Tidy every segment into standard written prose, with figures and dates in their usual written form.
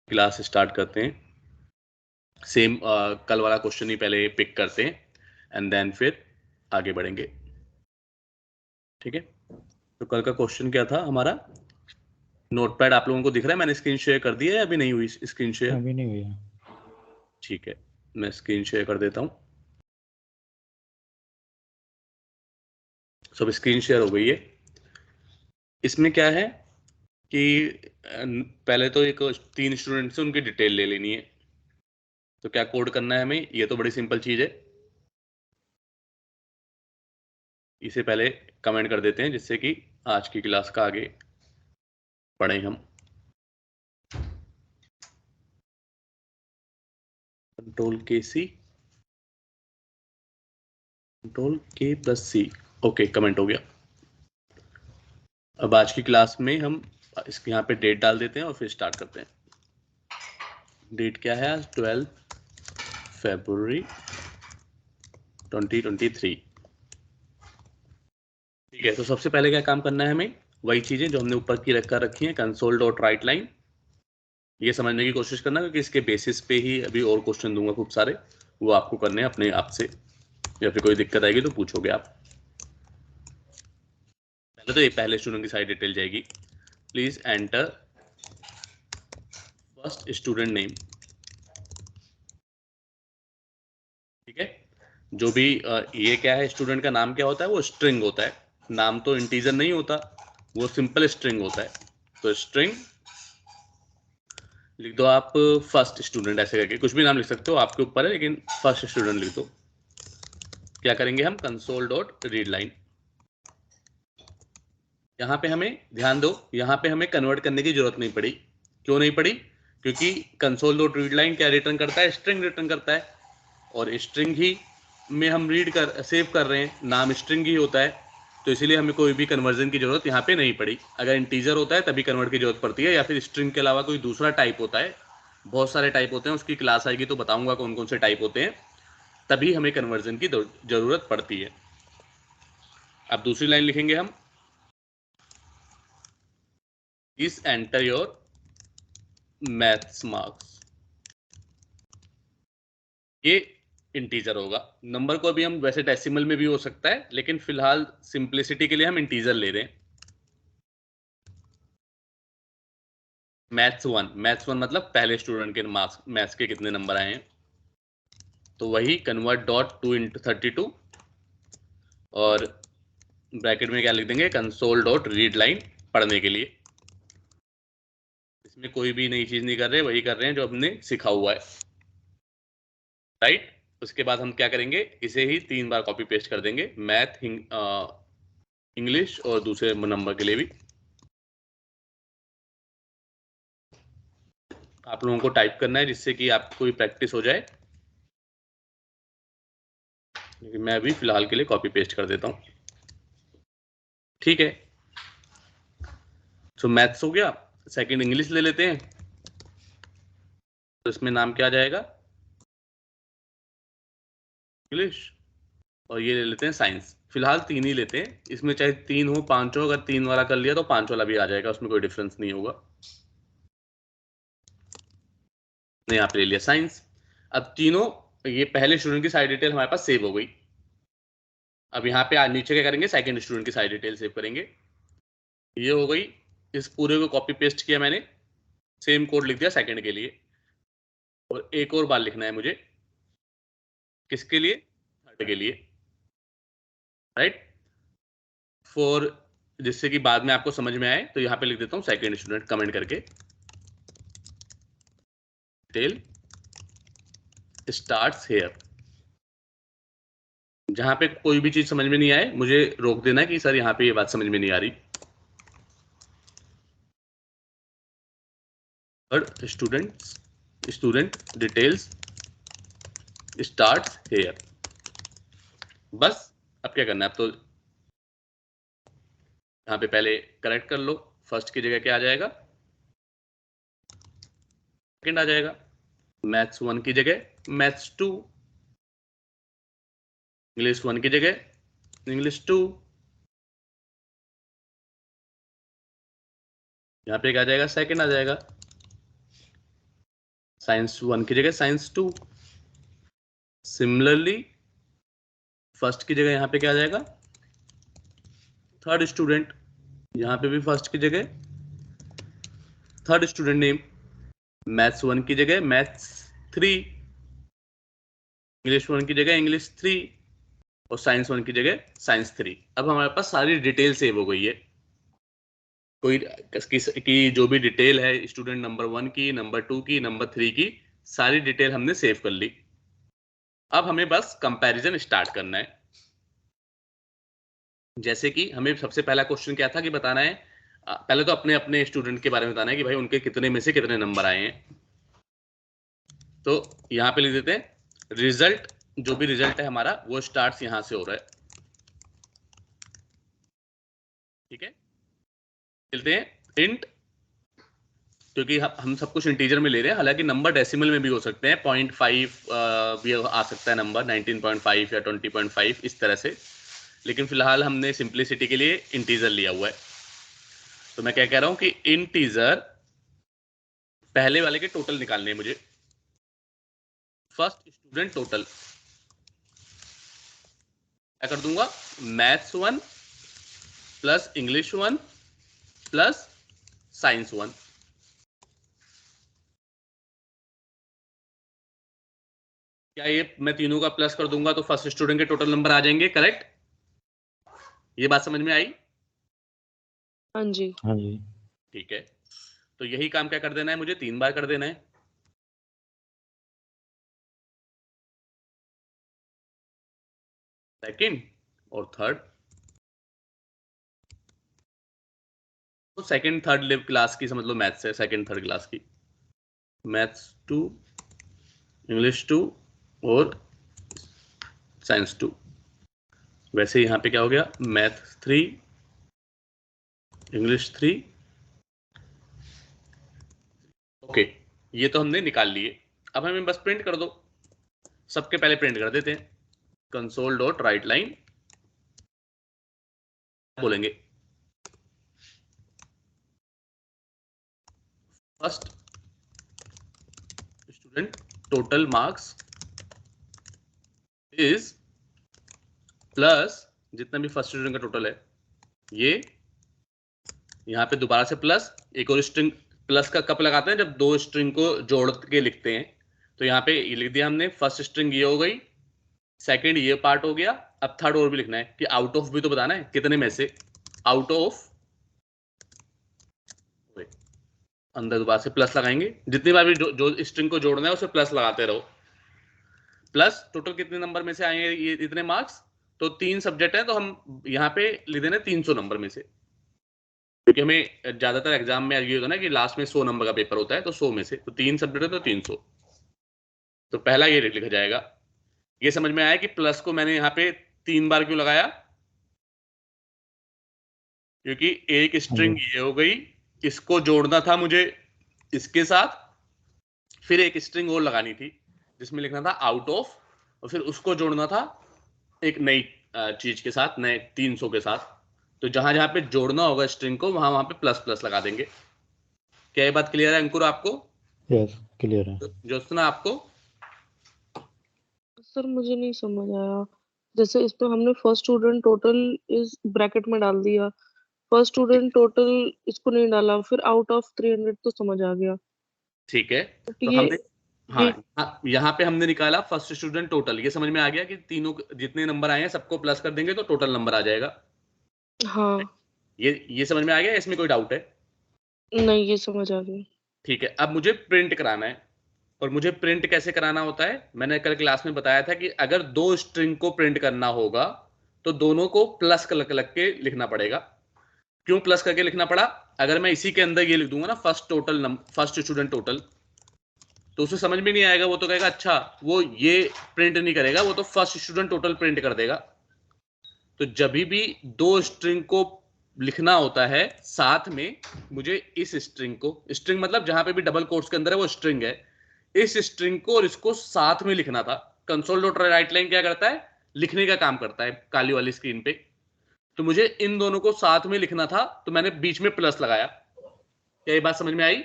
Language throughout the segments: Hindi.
क्लास स्टार्ट करते हैं। सेम कल वाला क्वेश्चन ही पहले पिक करते हैं एंड देन फिर आगे बढ़ेंगे। ठीक है, तो कल का क्वेश्चन क्या था हमारा? नोटपैड आप लोगों को दिख रहा है? मैंने स्क्रीन शेयर कर दी है या अभी नहीं हुई स्क्रीन शेयर? अभी नहीं हुई है। ठीक है, मैं स्क्रीन शेयर कर देता हूँ। सब स्क्रीन शेयर हो गई है। इसमें क्या है कि पहले तो एक 3 स्टूडेंट से उनकी डिटेल ले लेनी है। तो क्या कोड करना है हमें? ये तो बड़ी सिंपल चीज है। इसे पहले कमेंट कर देते हैं जिससे कि आज की क्लास का आगे पढ़ें हम। कंट्रोल के सी, कंट्रोल के प्लस सी। ओके, कमेंट हो गया। अब आज की क्लास में हम इसके यहाँ पे डेट डाल देते हैं और फिर स्टार्ट करते हैं। डेट क्या है? 12 फरवरी 2023। ठीक है, तो सबसे पहले क्या काम करना है हमें? वही चीजें जो हमने ऊपर की रखकर रखी हैं, कंसोल डॉट राइट लाइन। ये समझने की कोशिश करना क्योंकि इसके बेसिस पे ही अभी और क्वेश्चन दूंगा खूब सारे, वो आपको करने हैं अपने आप से, या फिर कोई दिक्कत आएगी तो पूछोगे आप। पहले तो ये पहले स्टूडेंट की सारी डिटेल जाएगी। Please enter first student name. ठीक है, जो भी ये क्या है, स्टूडेंट का नाम क्या होता है? वो स्ट्रिंग होता है। नाम तो इंटीजर नहीं होता, वो सिंपल स्ट्रिंग होता है। तो स्ट्रिंग लिख दो आप, फर्स्ट स्टूडेंट ऐसे करके कुछ भी नाम लिख सकते हो, आपके ऊपर है, लेकिन फर्स्ट स्टूडेंट लिख दो। क्या करेंगे हम? Console dot read line. यहाँ पे हमें ध्यान दो, यहाँ पे हमें कन्वर्ट करने की जरूरत नहीं पड़ी। क्यों नहीं पड़ी? क्योंकि कंसोल डॉट रीड लाइन क्या रिटर्न करता है? स्ट्रिंग रिटर्न करता है, और स्ट्रिंग ही में हम रीड कर सेव कर रहे हैं, नाम स्ट्रिंग ही होता है। तो इसीलिए हमें कोई भी कन्वर्जन की जरूरत यहाँ पे नहीं पड़ी। अगर इंटीजर होता है तभी कन्वर्ट की जरूरत पड़ती है, या फिर स्ट्रिंग के अलावा कोई दूसरा टाइप होता है। बहुत सारे टाइप होते हैं, उसकी क्लास आएगी तो बताऊंगा कौन कौन से टाइप होते हैं, तभी हमें कन्वर्जन की जरूरत पड़ती है। अब दूसरी लाइन लिखेंगे हम, is enter your maths marks. ये इंटीजर होगा। नंबर को भी हम वैसे डेसिमल में भी हो सकता है, लेकिन फिलहाल सिंप्लिसिटी के लिए हम इंटीजर ले रहे हैं। मैथ्स वन मतलब पहले स्टूडेंट के मार्क्स, मैथ्स के कितने नंबर आए हैं। तो वही कन्वर्ट डॉट 2 इंटू 32, और ब्रैकेट में क्या लिख देंगे? कंसोल डॉट रीड लाइन, पढ़ने के लिए। इसमें कोई भी नई चीज नहीं कर रहे, वही कर रहे हैं जो हमने सीखा हुआ है। राइट, उसके बाद हम क्या करेंगे? इसे ही 3 बार कॉपी पेस्ट कर देंगे, मैथ, इंग्लिश और दूसरे नंबर के लिए भी। आप लोगों को टाइप करना है जिससे कि आपको भी प्रैक्टिस हो जाए, लेकिन मैं अभी फिलहाल के लिए कॉपी पेस्ट कर देता हूँ। ठीक है, सो मैथ्स हो गया। सेकंड इंग्लिश ले लेते हैं, तो इसमें नाम क्या आ जाएगा? इंग्लिश। और ये ले लेते हैं साइंस। फिलहाल 3 ही लेते हैं, इसमें चाहे 3 हो 5 हो, अगर 3 वाला कर लिया तो 5 वाला भी आ जाएगा, उसमें कोई डिफरेंस नहीं होगा। ने यहाँ पे ले लिया साइंस। अब तीनों, ये पहले स्टूडेंट की सारी डिटेल हमारे पास सेव हो गई। अब यहाँ पे नीचे क्या करेंगे? सेकंड स्टूडेंट की सारी डिटेल सेव करेंगे। ये हो गई। इस पूरे को कॉपी पेस्ट किया मैंने, सेम कोड लिख दिया सेकंड के लिए, और एक और बार लिखना है मुझे। किसके लिए? थर्ड के लिए। राइट, फॉर, जिससे कि बाद में आपको समझ में आए, तो यहाँ पे लिख देता हूँ सेकंड स्टूडेंट कमेंट करके, डिटेल स्टार्ट्स हेयर। जहां पे कोई भी चीज समझ में नहीं आए मुझे रोक देना कि सर यहाँ पे ये बात समझ में नहीं आ रही। और स्टूडेंट डिटेल्स स्टार्ट्स हेयर। बस, अब क्या करना है? अब तो यहाँ पे पहले करेक्ट कर लो। फर्स्ट की जगह क्या आ जाएगा? सेकंड आ जाएगा। मैथ्स 1 की जगह मैथ्स 2, इंग्लिश 1 की जगह इंग्लिश 2। यहाँ पे क्या आ जाएगा? सेकंड आ जाएगा। साइंस 1 की जगह साइंस 2। सिमिलरली फर्स्ट की जगह यहाँ पे क्या आ जाएगा, थर्ड स्टूडेंट। यहाँ पे भी फर्स्ट की जगह थर्ड स्टूडेंट नेम। मैथ्स 1 की जगह मैथ्स 3, इंग्लिश 1 की जगह इंग्लिश 3 और साइंस 1 की जगह साइंस 3। अब हमारे पास सारी डिटेल सेव हो गई है। कोई की जो भी डिटेल है स्टूडेंट नंबर 1 की, नंबर 2 की, नंबर 3 की, सारी डिटेल हमने सेव कर ली। अब हमें बस कंपैरिजन स्टार्ट करना है। जैसे कि हमें सबसे पहला क्वेश्चन क्या था कि बताना है, पहले तो अपने अपने स्टूडेंट के बारे में बताना है कि भाई उनके कितने में से कितने नंबर आए हैं। तो यहाँ पे लिख देते हैं रिजल्ट, जो भी रिजल्ट है हमारा वो स्टार्ट यहां से हो रहा है। ठीक है, चलते हैं इंट, क्योंकि हम सब कुछ इंटीजर में ले रहे हैं। हालांकि नंबर डेसिमल में भी हो सकते हैं, 0.5 भी आ सकता है नंबर, 19.5 या 20.5 इस तरह से, लेकिन फिलहाल हमने सिंप्लिसिटी के लिए इंटीजर लिया हुआ है। तो मैं क्या कह रहा हूं कि इंटीजर पहले वाले के टोटल निकालने हैं मुझे। फर्स्ट स्टूडेंट टोटल क्या कर दूंगा, maths 1 plus English 1 plus science 1। क्या ये मैं तीनों का प्लस कर दूंगा तो फर्स्ट स्टूडेंट के टोटल नंबर आ जाएंगे, करेक्ट? ये बात समझ में आई? हाँ जी, हाँ जी। ठीक है, तो यही काम क्या कर देना है मुझे, 3 बार कर देना है। सेकंड और थर्ड, तो सेकंड थर्ड क्लास की समझ लो मैथ्स है, सेकंड थर्ड क्लास की मैथ्स 2, इंग्लिश 2 और साइंस 2। वैसे यहां पे क्या हो गया, मैथ 3, इंग्लिश 3। ओके, ये तो हमने निकाल लिए। अब हमें बस प्रिंट कर दो। सबके पहले प्रिंट कर देते हैं, कंसोल डॉट राइट लाइन बोलेंगे, first student total marks is plus जितना भी फर्स्ट स्टूडेंट का टोटल है, ये यहाँ पे दोबारा से प्लस एक और स्ट्रिंग। प्लस का कब लगाते हैं, जब दो स्ट्रिंग को जोड़ के लिखते हैं। तो यहाँ पे ये लिख दिया हमने, फर्स्ट स्ट्रिंग ये हो गई, सेकंड ये पार्ट हो गया। अब थर्ड और भी लिखना है कि आउट ऑफ भी तो बताना है कितने में से, आउट ऑफ, अंदर दोबारा से प्लस लगाएंगे। जितनी बार भी जो स्ट्रिंग को जोड़ना है उसे प्लस लगाते रहो। प्लस टोटल कितने नंबर में से आए हैं ये इतने मार्क्स, तो 3 सब्जेक्ट है तो हम यहाँ पे लिख देना 300 नंबर में से, क्योंकि हमें ज्यादातर एग्जाम में ये होता है ना कि लास्ट में 100 नंबर का पेपर होता है, तो 100 में से तो 3 सब्जेक्ट है तो 300। तो पहला ये लिखा जाएगा। ये समझ में आया कि प्लस को मैंने यहाँ पे 3 बार क्यों लगाया, क्योंकि एक स्ट्रिंग ये हो गई, इसको जोड़ना था मुझे इसके साथ, फिर एक स्ट्रिंग और लगानी थी जिसमें लिखना था आउट ऑफ, और फिर उसको जोड़ना था एक नई चीज के साथ, नए 300 के साथ। तो जहां जहां पे जोड़ना होगा स्ट्रिंग को वहां वहां पे प्लस प्लस लगा देंगे। क्या ये बात क्लियर है अंकुर आपको? यस, क्लियर है। ज्योत्सना आपको? सर मुझे नहीं समझ आया। जैसे इसमें हमने फर्स्ट स्टूडेंट टोटल इस ब्रैकेट में डाल दिया, फर्स्ट स्टूडेंट टोटल इसको नहीं डाला, फिर आउट ऑफ 300 तो समझ आ गया। ठीक है, बट तो ये हमने ये हाँ यहाँ पे हमने निकाला फर्स्ट स्टूडेंट टोटल। ये समझ में आ गया कि तीनों जितने नंबर आए हैं सबको प्लस कर देंगे तो टोटल नंबर आ जाएगा। हाँ, ये समझ में आ गया, इसमें कोई डाउट है? नहीं ये समझ आ गया। ठीक है, अब मुझे प्रिंट कराना है। और मुझे प्रिंट कैसे कराना होता है, मैंने कल क्लास में बताया था कि अगर दो स्ट्रिंग को प्रिंट करना होगा तो दोनों को प्लस कर लग के लिखना पड़ेगा। क्यों प्लस करके लिखना पड़ा, अगर मैं इसी के अंदर ये लिख दूंगा ना फर्स्ट स्टूडेंट टोटल, तो उसे समझ में नहीं आएगा। वो तो कहेगा अच्छा, वो ये प्रिंट नहीं करेगा, वो तो फर्स्ट स्टूडेंट टोटल प्रिंट कर देगा। तो जब भी दो स्ट्रिंग को लिखना होता है साथ में, मुझे इस स्ट्रिंग को, स्ट्रिंग मतलब जहां पे भी डबल कोट्स के अंदर है वो स्ट्रिंग है, इस स्ट्रिंग को और इसको साथ में लिखना था। कंसोल डॉट राइट लाइन क्या करता है, लिखने का काम करता है काली वाली स्क्रीन पे। तो मुझे इन दोनों को साथ में लिखना था, तो मैंने बीच में प्लस लगाया। क्या ये बात समझ में आई?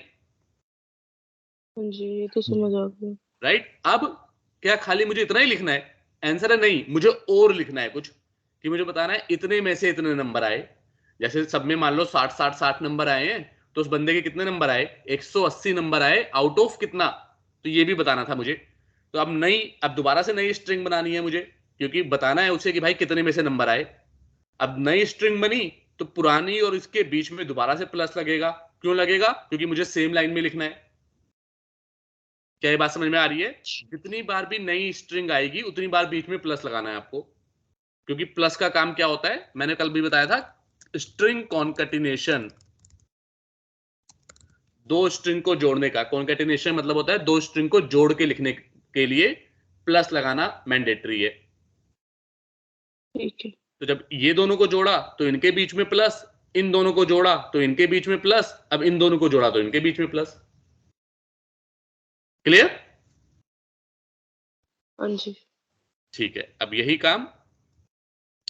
हाँ जी, ये तो समझ आ गया। राइट, अब क्या खाली मुझे इतना ही लिखना है? आंसर है नहीं, मुझे और लिखना है कुछ, कि मुझे बताना है इतने में से इतने नंबर आए। जैसे सब में मान लो 60 नंबर आए हैं, तो उस बंदे के कितने नंबर आए? 180 नंबर आए, आउट ऑफ कितना? तो ये भी बताना था मुझे। तो अब दोबारा से नई स्ट्रिंग बनानी है मुझे, क्योंकि बताना है उसे कि भाई कितने में से नंबर आए। अब नई स्ट्रिंग बनी तो पुरानी और इसके बीच में दोबारा से प्लस लगेगा। क्यों लगेगा? क्योंकि मुझे सेम लाइन में लिखना है। क्या ये बात समझ में आ रही है? जितनी बार भी नई स्ट्रिंग आएगी उतनी बार बीच में प्लस लगाना है आपको, क्योंकि प्लस का काम क्या होता है, मैंने कल भी बताया था, स्ट्रिंग कॉन्केटिनेशन, दो स्ट्रिंग को जोड़ने का। कॉन्केटिनेशन मतलब होता है दो स्ट्रिंग को जोड़ के लिखने के लिए प्लस लगाना मैंडेटरी है। ठीक है। तो जब ये दोनों को जोड़ा तो इनके बीच में प्लस, इन दोनों को जोड़ा तो इनके बीच में प्लस, अब इन दोनों को जोड़ा तो इनके बीच में प्लस। क्लियर? हाँ जी। ठीक है, अब यही काम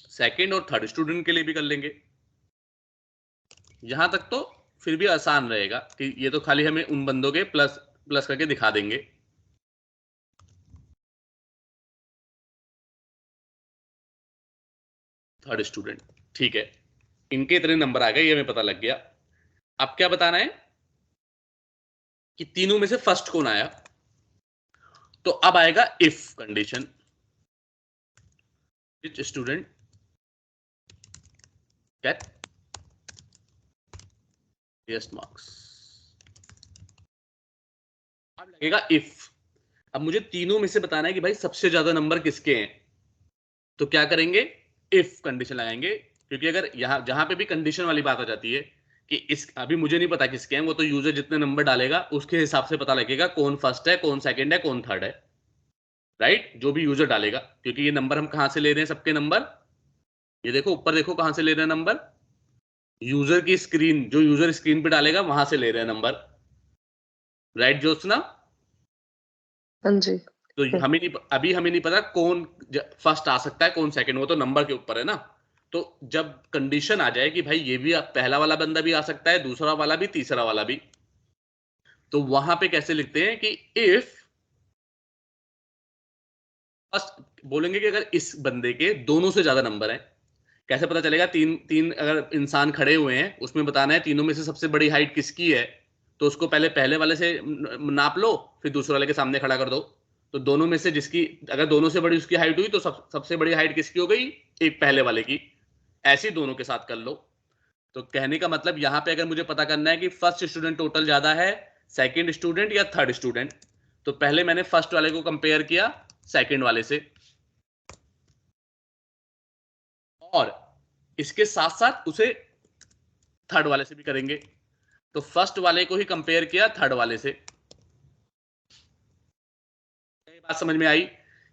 सेकंड और थर्ड स्टूडेंट के लिए भी कर लेंगे। यहां तक तो फिर भी आसान रहेगा कि ये तो खाली हमें उन बंदों के प्लस प्लस करके दिखा देंगे। थर्ड स्टूडेंट, ठीक है, इनके इतने नंबर आ गए, ये हमें पता लग गया। अब क्या बताना है कि तीनों में से फर्स्ट कौन आया। तो अब आएगा if condition, which student gate highest marks. अब लगेगा इफ। अब मुझे तीनों में से बताना है कि भाई सबसे ज्यादा नंबर किसके हैं। तो क्या करेंगे? इफ कंडीशन लगाएंगे, क्योंकि अगर यहां जहां पे भी कंडीशन वाली बात आ जाती है कि इस अभी मुझे नहीं पता किसके हैं, वो तो यूजर जितने नंबर डालेगा उसके हिसाब से पता लगेगा कौन फर्स्ट है, कौन सेकंड है, कौन थर्ड है। राइट, जो भी यूजर डालेगा, क्योंकि ये नंबर हम कहां से ले रहे हैं, सबके नंबर, ये देखो ऊपर देखो कहां से ले रहे हैं नंबर, यूजर की स्क्रीन, जो यूजर स्क्रीन पे डालेगा वहां से ले रहे हैं नंबर। राइट ज्योत्सना? हाँ जी। तो हमें नहीं पता कौन फर्स्ट आ सकता है, कौन सेकंड, वो तो नंबर के ऊपर है ना। तो जब कंडीशन आ जाए कि भाई ये भी पहला वाला बंदा भी आ सकता है, दूसरा वाला भी, तीसरा वाला भी, तो वहां पे कैसे लिखते हैं कि इफ फर्स्ट, बोलेंगे कि अगर इस बंदे के दोनों से ज्यादा नंबर हैं। कैसे पता चलेगा? तीन तीन अगर इंसान खड़े हुए हैं, उसमें बताना है तीनों में से सबसे बड़ी हाइट किसकी है। तो उसको पहले पहले वाले से नाप लो, फिर दूसरे वाले के सामने खड़ा कर दो। तो दोनों में से जिसकी अगर दोनों से बड़ी उसकी हाइट हुई तो सबसे बड़ी हाइट किसकी हो गई? एक पहले वाले की। ऐसे ही दोनों के साथ कर लो। तो कहने का मतलब यहां पे अगर मुझे पता करना है कि फर्स्ट स्टूडेंट टोटल ज्यादा है, सेकंड स्टूडेंट या थर्ड स्टूडेंट, तो पहले मैंने फर्स्ट वाले को कंपेयर किया सेकंड वाले से, और इसके साथ साथ उसे थर्ड वाले से भी करेंगे। तो फर्स्ट वाले को ही कंपेयर किया थर्ड वाले से। ये बात समझ में आई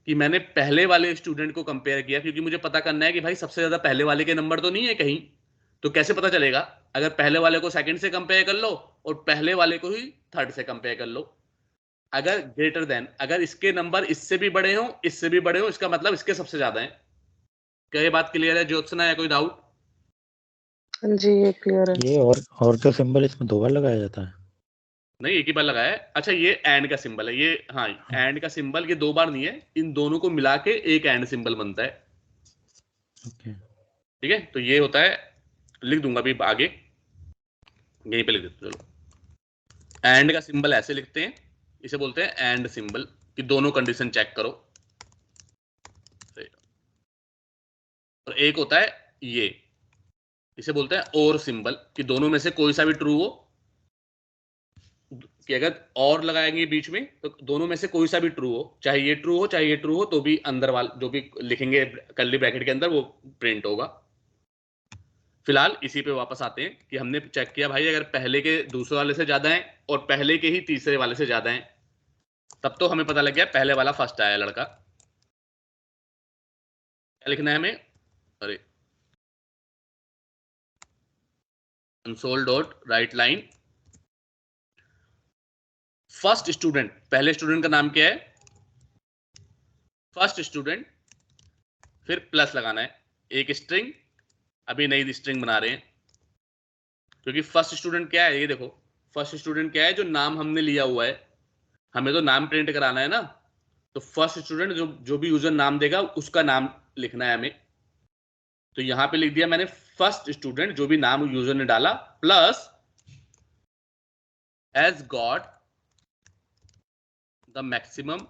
कि मैंने पहले वाले स्टूडेंट को कंपेयर किया, क्योंकि मुझे पता करना है कि भाई सबसे ज्यादा पहले वाले के नंबर तो नहीं है कहीं। तो कैसे पता चलेगा? अगर पहले वाले को सेकंड से कंपेयर कर लो और पहले वाले को ही थर्ड से कंपेयर कर लो। अगर ग्रेटर देन, अगर इसके नंबर इससे भी बड़े हो, इससे भी बड़े हो, इसका मतलब इसके सबसे ज्यादा है। क्या ये बात क्लियर है ज्योत्सना, या कोई डाउट? हाँ जी, ये क्लियर है। ये और का सिंबल इसमें 2 बार लगाया जाता है? नहीं, एक ही बार लगाया है। अच्छा, ये एंड का सिंबल है ये, हाँ, एंड का सिंबल ये 2 बार नहीं है, इन दोनों को मिला के एक एंड सिंबल बनता है। ओके। ठीक है, तो ये होता है, लिख दूंगा अभी आगे, यहीं पे लिख देते चलो। एंड का सिंबल ऐसे लिखते हैं, इसे बोलते हैं एंड सिंबल, कि दोनों कंडीशन चेक करो। और एक होता है ये, इसे बोलते हैं और सिंबल, कि दोनों में से कोई सा भी ट्रू हो, कि अगर और लगाएंगे बीच में तो दोनों में से कोई सा भी ट्रू हो, चाहे ये ट्रू हो चाहे ये ट्रू हो, तो भी अंदर वाला जो भी लिखेंगे कर्ली ब्रैकेट के अंदर वो प्रिंट होगा। फिलहाल इसी पे वापस आते हैं कि हमने चेक किया भाई अगर पहले के दूसरे वाले से ज्यादा है और पहले के ही तीसरे वाले से ज्यादा है, तब तो हमें पता लग गया पहले वाला फर्स्ट आया लड़का। क्या लिखना है हमें? अरे, console dot right line, first student, पहले स्टूडेंट का नाम क्या है? फर्स्ट स्टूडेंट, फिर प्लस लगाना है, एक स्ट्रिंग, अभी नई स्ट्रिंग बना रहे हैं, क्योंकि फर्स्ट स्टूडेंट क्या है, ये देखो, फर्स्ट स्टूडेंट क्या है, जो नाम हमने लिया हुआ है, हमें तो नाम प्रिंट कराना है ना, तो फर्स्ट स्टूडेंट जो भी यूजर नाम देगा उसका नाम लिखना है हमें। तो यहां पे लिख दिया मैंने फर्स्ट स्टूडेंट, जो भी नाम यूजर ने डाला, plus age got the maximum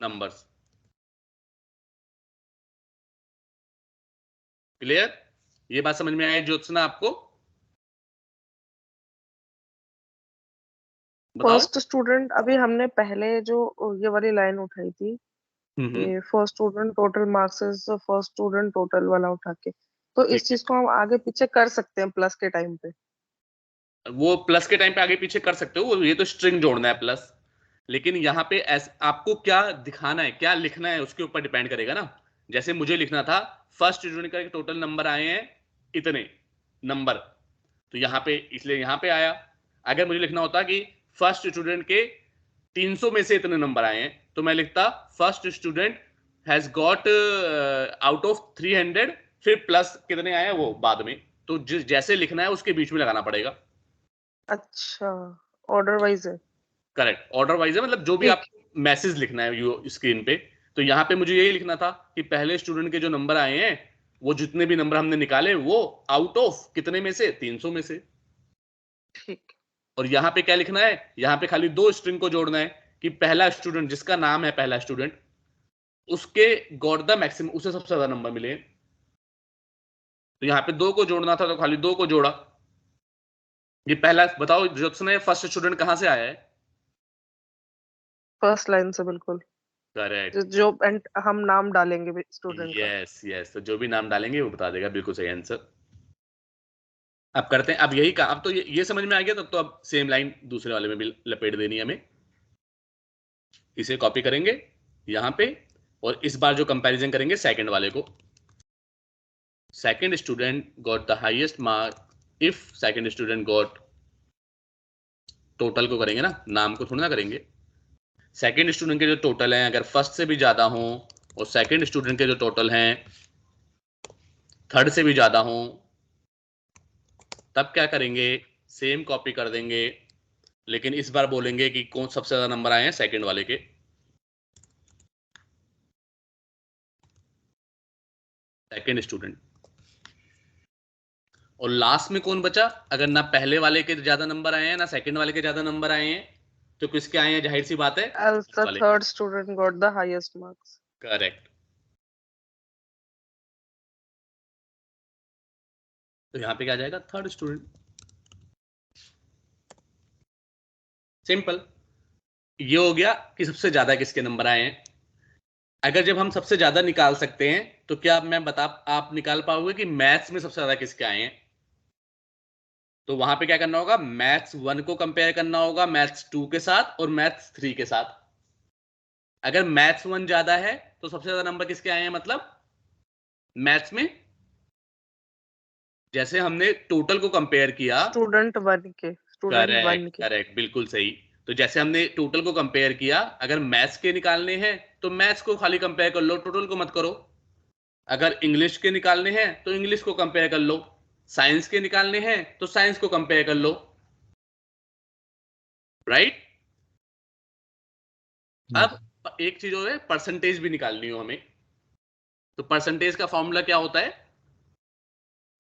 numbers. Clear? ये बात समझ में आई ज्योत्सना आपको? बताओ। फर्स्ट स्टूडेंट, अभी हमने पहले जो ये वाली लाइन उठाई थी, हम्म। ये first student total marks is first student total वाला उठा के, तो ठीक इस चीज को हम आगे पीछे कर सकते हैं प्लस के टाइम पे। है, वो प्लस के टाइम पे आगे पीछे कर सकते हो, ये तो स्ट्रिंग जोड़ना है प्लस। लेकिन यहाँ पे आपको क्या दिखाना है, क्या लिखना है, उसके ऊपर डिपेंड करेगा ना। जैसे मुझे लिखना था फर्स्ट स्टूडेंट का टोटल नंबर आए हैं इतने नंबर, तो यहाँ पे इसलिए यहाँ पे आया। अगर मुझे लिखना होता कि फर्स्ट स्टूडेंट के 300 में से इतने नंबर आए हैं, तो मैं लिखता first student has got out of 300, फिर प्लस कितने आए हैं वो बाद में। तो जैसे लिखना है उसके बीच में लगाना पड़ेगा। अच्छा, ऑर्डर वाइज है। करेक्ट, ऑर्डर वाइज है, मतलब जो भी आप ठीक। मैसेज लिखना है यू स्क्रीन पे। तो यहाँ पे मुझे यही लिखना था कि पहले स्टूडेंट के जो नंबर आए हैं, वो जितने भी नंबर हमने निकाले वो आउट ऑफ कितने में से, 300 में से। ठीक। और यहाँ पे क्या लिखना है, यहाँ पे खाली दो स्ट्रिंग को जोड़ना है कि पहला स्टूडेंट जिसका नाम है पहला स्टूडेंट, उसके गॉट द मैक्सिमम, उसे सबसे ज्यादा नंबर मिले। तो यहाँ पे दो को जोड़ना था तो खाली दो को जोड़ा। ये पहला, बताओ ज्योत्सना, फर्स्ट स्टूडेंट कहाँ से आया है? फर्स्ट लाइन से बिल्कुल, करेक्ट। जो एंड हम नाम डालेंगे स्टूडेंट का। यस यस, तो जो भी नाम डालेंगे वो बता देगा, बिल्कुल सही आंसर। अब करते हैं, अब यही का, अब तो ये समझ में आ गया, तब तो अब सेम लाइन दूसरे वाले में भी लपेट देनी है हमें। इसे कॉपी करेंगे यहां पे, और इस बार जो कंपैरिजन करेंगे सेकंड वाले को। Second student got the highest mark if second student got, total को करेंगे ना, नाम को थोड़ा ना करेंगे। सेकंड स्टूडेंट के जो टोटल हैं अगर फर्स्ट से भी ज्यादा हो, और सेकंड स्टूडेंट के जो टोटल हैं थर्ड से भी ज्यादा हो, तब क्या करेंगे, सेम कॉपी कर देंगे, लेकिन इस बार बोलेंगे कि कौन सबसे ज्यादा नंबर आए हैं सेकंड वाले के। Second student. और लास्ट में कौन बचा, अगर ना पहले वाले के ज्यादा नंबर आए हैं ना सेकंड वाले के ज्यादा नंबर आए हैं, तो किसके आए हैं, जाहिर सी बात है एज द वाले। Third student got the highest marks. Correct. तो यहां पे क्या जाएगा, थर्ड स्टूडेंट। सिंपल। ये हो गया कि सबसे ज्यादा किसके नंबर आए हैं। अगर जब हम सबसे ज्यादा निकाल सकते हैं, तो क्या मैं बता, आप निकाल पाओगे कि मैथ्स में सबसे ज्यादा किसके आए हैं? तो वहां पे क्या करना होगा, मैथ्स 1 को कंपेयर करना होगा मैथ्स 2 के साथ और मैथ्स 3 के साथ। अगर मैथ्स 1 ज्यादा है तो सबसे ज्यादा नंबर किसके आए हैं, मतलब मैथ्स में, जैसे हमने टोटल को कंपेयर किया। स्टूडेंट वन के, स्टूडेंट वन करेक्ट के। करेक्ट, बिल्कुल सही। तो जैसे हमने टोटल को कंपेयर किया, अगर मैथ्स के निकालने हैं तो मैथ्स को खाली कंपेयर कर लो, टोटल को मत करो। अगर इंग्लिश के निकालने हैं तो इंग्लिश को कंपेयर कर लो, साइंस के निकालने हैं तो साइंस को कंपेयर कर लो। राइट। अब एक चीज और है, परसेंटेज भी निकालनी हो हमें। तो परसेंटेज का फॉर्मूला क्या होता है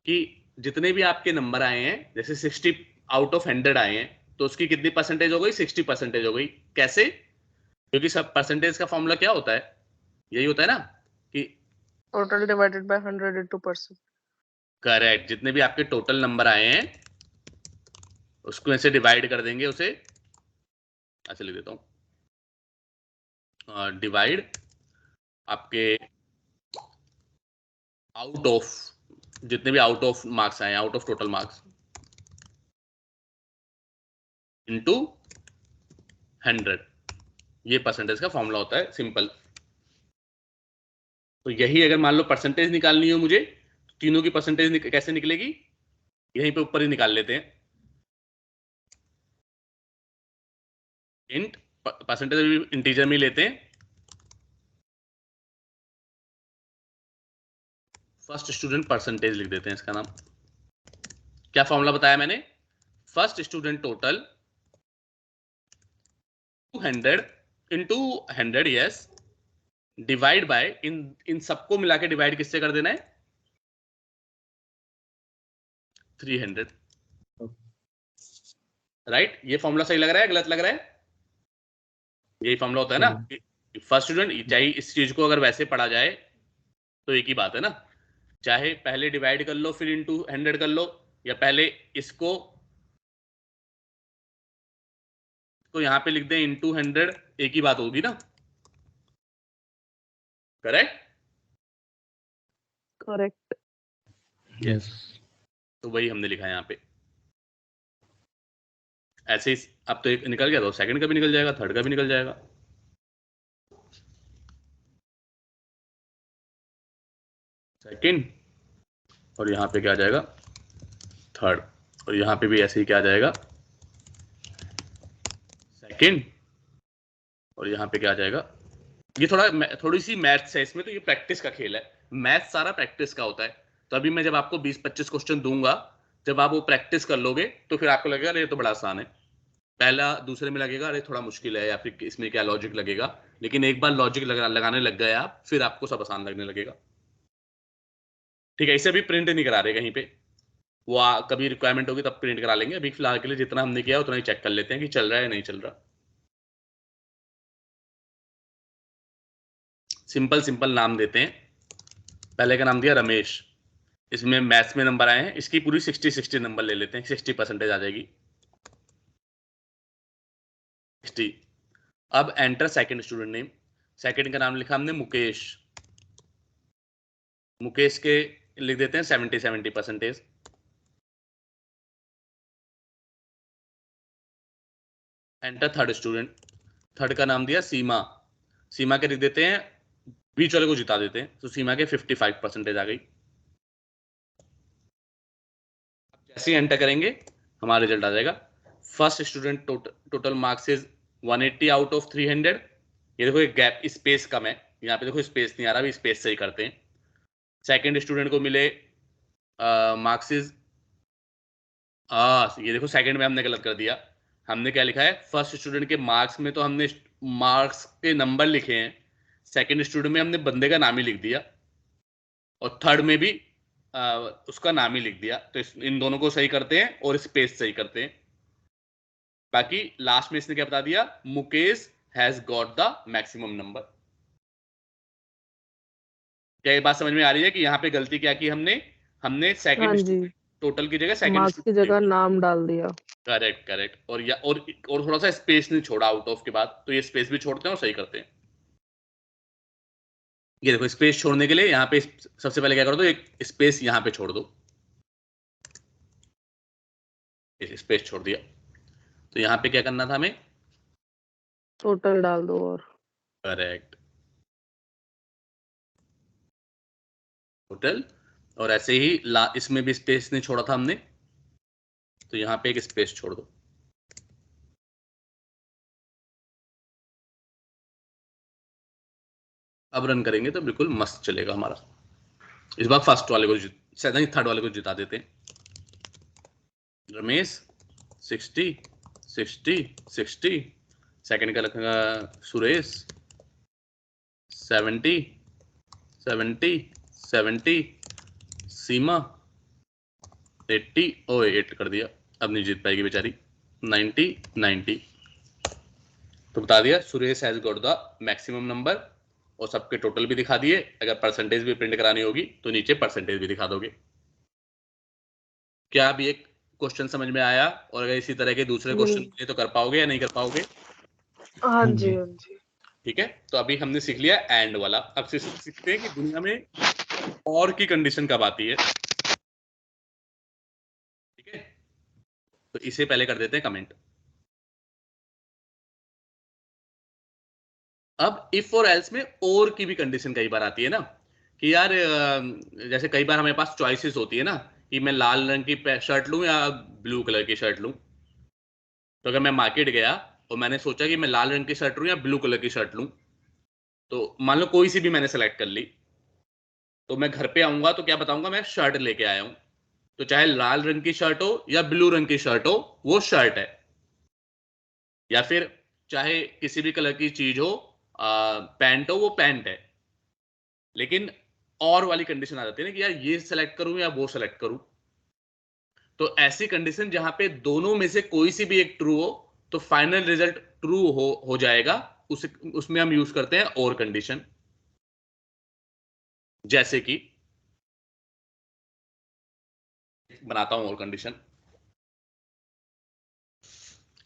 कि जितने भी आपके नंबर आए हैं, जैसे 60 आउट ऑफ 100 आए हैं, तो उसकी कितनी परसेंटेज हो गई, 60% हो गई। कैसे? क्योंकि सब परसेंटेज का फॉर्मूला क्या होता है, यही होता है ना कि total divided by 100 into %। Correct, जितने भी आपके टोटल नंबर आए हैं उसको ऐसे डिवाइड कर देंगे, उसे ऐसे लिख देता हूं, डिवाइड आपके आउट ऑफ, जितने भी आउट ऑफ मार्क्स आए, out of total marks, into 100। ये परसेंटेज का फॉर्मूला होता है, सिंपल। तो यही अगर मान लो परसेंटेज निकालनी हो मुझे, तो तीनों की परसेंटेज कैसे निकलेगी, यहीं पे ऊपर ही निकाल लेते हैं। इंट परसेंटेज इंटीजर में लेते हैं। फर्स्ट स्टूडेंट परसेंटेज लिख देते हैं इसका नाम। क्या फॉर्मूला बताया मैंने, first student total 200 into 100, yes, divide by, इन सबको मिला के डिवाइड किससे कर देना है? 300, राइट? ये फॉर्मूला सही लग रहा है, गलत लग रहा है? यही फॉर्मूला होता है ना फर्स्ट स्टूडेंट। चाहे इस चीज को अगर वैसे पढ़ा जाए तो एक ही बात है ना, चाहे पहले डिवाइड कर लो फिर इनटू 100 कर लो, या पहले इसको तो यहां पे लिख दें इनटू 100, एक ही बात होगी ना, करेक्ट? करेक्ट। यस। तो वही हमने लिखा है यहाँ पे। ऐसे ही अब तो एक निकल गया तो सेकंड का भी निकल जाएगा, थर्ड का भी निकल जाएगा। सेकंड, और यहाँ पे क्या आ जाएगा? थर्ड, और यहाँ पे भी ऐसे ही क्या आ जाएगा? सेकंड, और यहाँ पे क्या आ जाएगा? ये थोड़ी सी मैथ्स है इसमें, तो ये प्रैक्टिस का खेल है। मैथ्स सारा प्रैक्टिस का होता है। तो अभी मैं जब आपको 20-25 क्वेश्चन दूंगा, जब आप वो प्रैक्टिस कर लोगे तो फिर आपको लगेगा ये तो बड़ा आसान है। पहला दूसरे में लगेगा अरे थोड़ा मुश्किल है, या फिर इसमें क्या लॉजिक लगेगा, लेकिन एक बार लॉजिक लगाने लग गए आप, फिर आपको सब आसान लगने लगेगा। ठीक है, इसे अभी प्रिंट नहीं करा रहे कहीं पे, वो कभी रिक्वायरमेंट होगी तब प्रिंट करा लेंगे। अभी फिलहाल के लिए जितना हमने किया उतना ही चेक कर लेते हैं कि चल रहा है या नहीं चल रहा। सिंपल सिंपल नाम देते हैं। पहले का नाम दिया रमेश, इसमें मैथ्स में नंबर आए हैं, इसकी पूरी 60 नंबर ले लेते हैं, 60% आ जाएगी 60। अब enter second student name, second का नाम लिखा हमने मुकेश, मुकेश के लिख देते हैं 70%। एंटर थर्ड स्टूडेंट, थर्ड का नाम दिया सीमा, सीमा के लिख देते हैं, बीच वाले को जिता देते हैं, तो सीमा के 55% आ गई। जैसे ही एंटर करेंगे हमारा रिजल्ट आ जाएगा। First student total marks is 180 out of 300। ये देखो एक गैप, स्पेस कम है यहाँ पे, देखो स्पेस नहीं आ रहा, अभी स्पेस सही करते हैं। सेकंड स्टूडेंट को मिले मार्क्स इज, ये देखो सेकंड में हमने गलत कर दिया। हमने क्या लिखा है, फर्स्ट स्टूडेंट के मार्क्स में तो हमने मार्क्स के नंबर लिखे हैं, सेकंड स्टूडेंट में हमने बंदे का नाम ही लिख दिया, और थर्ड में भी उसका नाम ही लिख दिया। तो इन दोनों को सही करते हैं और स्पेस सही करते हैं। बाकी लास्ट में इसने क्या बता दिया, Mukesh has got the maximum number. क्या ये बात समझ में आ रही है कि यहाँ पे गलती क्या की हमने हाँ सेकंड जी, टोटल की जगह सेकंड मार्क्स की जगह नाम डाल दिया। करेक्ट। और थोड़ा सा स्पेस नहीं छोड़ा आउट ऑफ के बाद, तो ये स्पेस भी छोड़ते हैं और सही करते हैं। ये देखो स्पेस छोड़ने के लिए यहाँ पे सबसे पहले क्या कर दो, एक स्पेस यहाँ पे छोड़ दो, स्पेस छोड़ दिया। तो यहाँ पे क्या करना था हमें, टोटल डाल दो। और करेक्ट, टोटल, और ऐसे ही इसमें भी स्पेस नहीं छोड़ा था हमने, तो यहाँ पे एक स्पेस छोड़ दो। अब रन करेंगे तो बिल्कुल मस्त चलेगा हमारा। इस बार फर्स्ट वाले को थर्ड वाले को जिता देते हैं। रमेश 60, सेकंड का लिखेगा सुरेश 70, सीमा 80, 8 कर दिया, अब नहीं जीत पाएगी बेचारी, 90। तो बता दिया Suresh has got the maximum number, और सबके टोटल भी दिखा दिए। अगर परसेंटेज भी प्रिंट करानी होगी तो नीचे परसेंटेज भी दिखा दोगे। क्या अभी एक क्वेश्चन समझ में आया? और अगर इसी तरह के दूसरे क्वेश्चन मिले तो कर पाओगे या नहीं कर पाओगे? हाँ जी। ठीक है, तो अभी हमने सीख लिया एंड वाला। अब सीखते हैं कि दुनिया में और की कंडीशन कब आती है। ठीक है, तो इसे पहले कर देते हैं कमेंट। अब इफ और एल्स में और की भी कंडीशन कई बार आती है ना, कि यार जैसे कई बार हमारे पास चॉइसेस होती है ना, कि मैं लाल रंग की शर्ट लूं या ब्लू कलर की शर्ट लूं। तो अगर मैं मार्केट गया और मैंने सोचा कि मैं लाल रंग की शर्ट लूं या ब्लू कलर की शर्ट लूं, तो मान लो कोई सी भी मैंने सेलेक्ट कर ली, तो मैं घर पे आऊंगा तो क्या बताऊंगा, मैं शर्ट लेके आया हूं। तो चाहे लाल रंग की शर्ट हो या ब्लू रंग की शर्ट हो, वो शर्ट है। या फिर चाहे किसी भी कलर की चीज हो, पैंट हो, वो पैंट है। लेकिन और वाली कंडीशन आ जाती है ना कि यार ये सेलेक्ट करूं या वो सेलेक्ट करूं। तो ऐसी कंडीशन जहां पे दोनों में से कोई सी भी एक ट्रू हो तो फाइनल रिजल्ट ट्रू हो जाएगा, उसमें हम यूज करते हैं और कंडीशन। जैसे कि बनाता हूं और कंडीशन।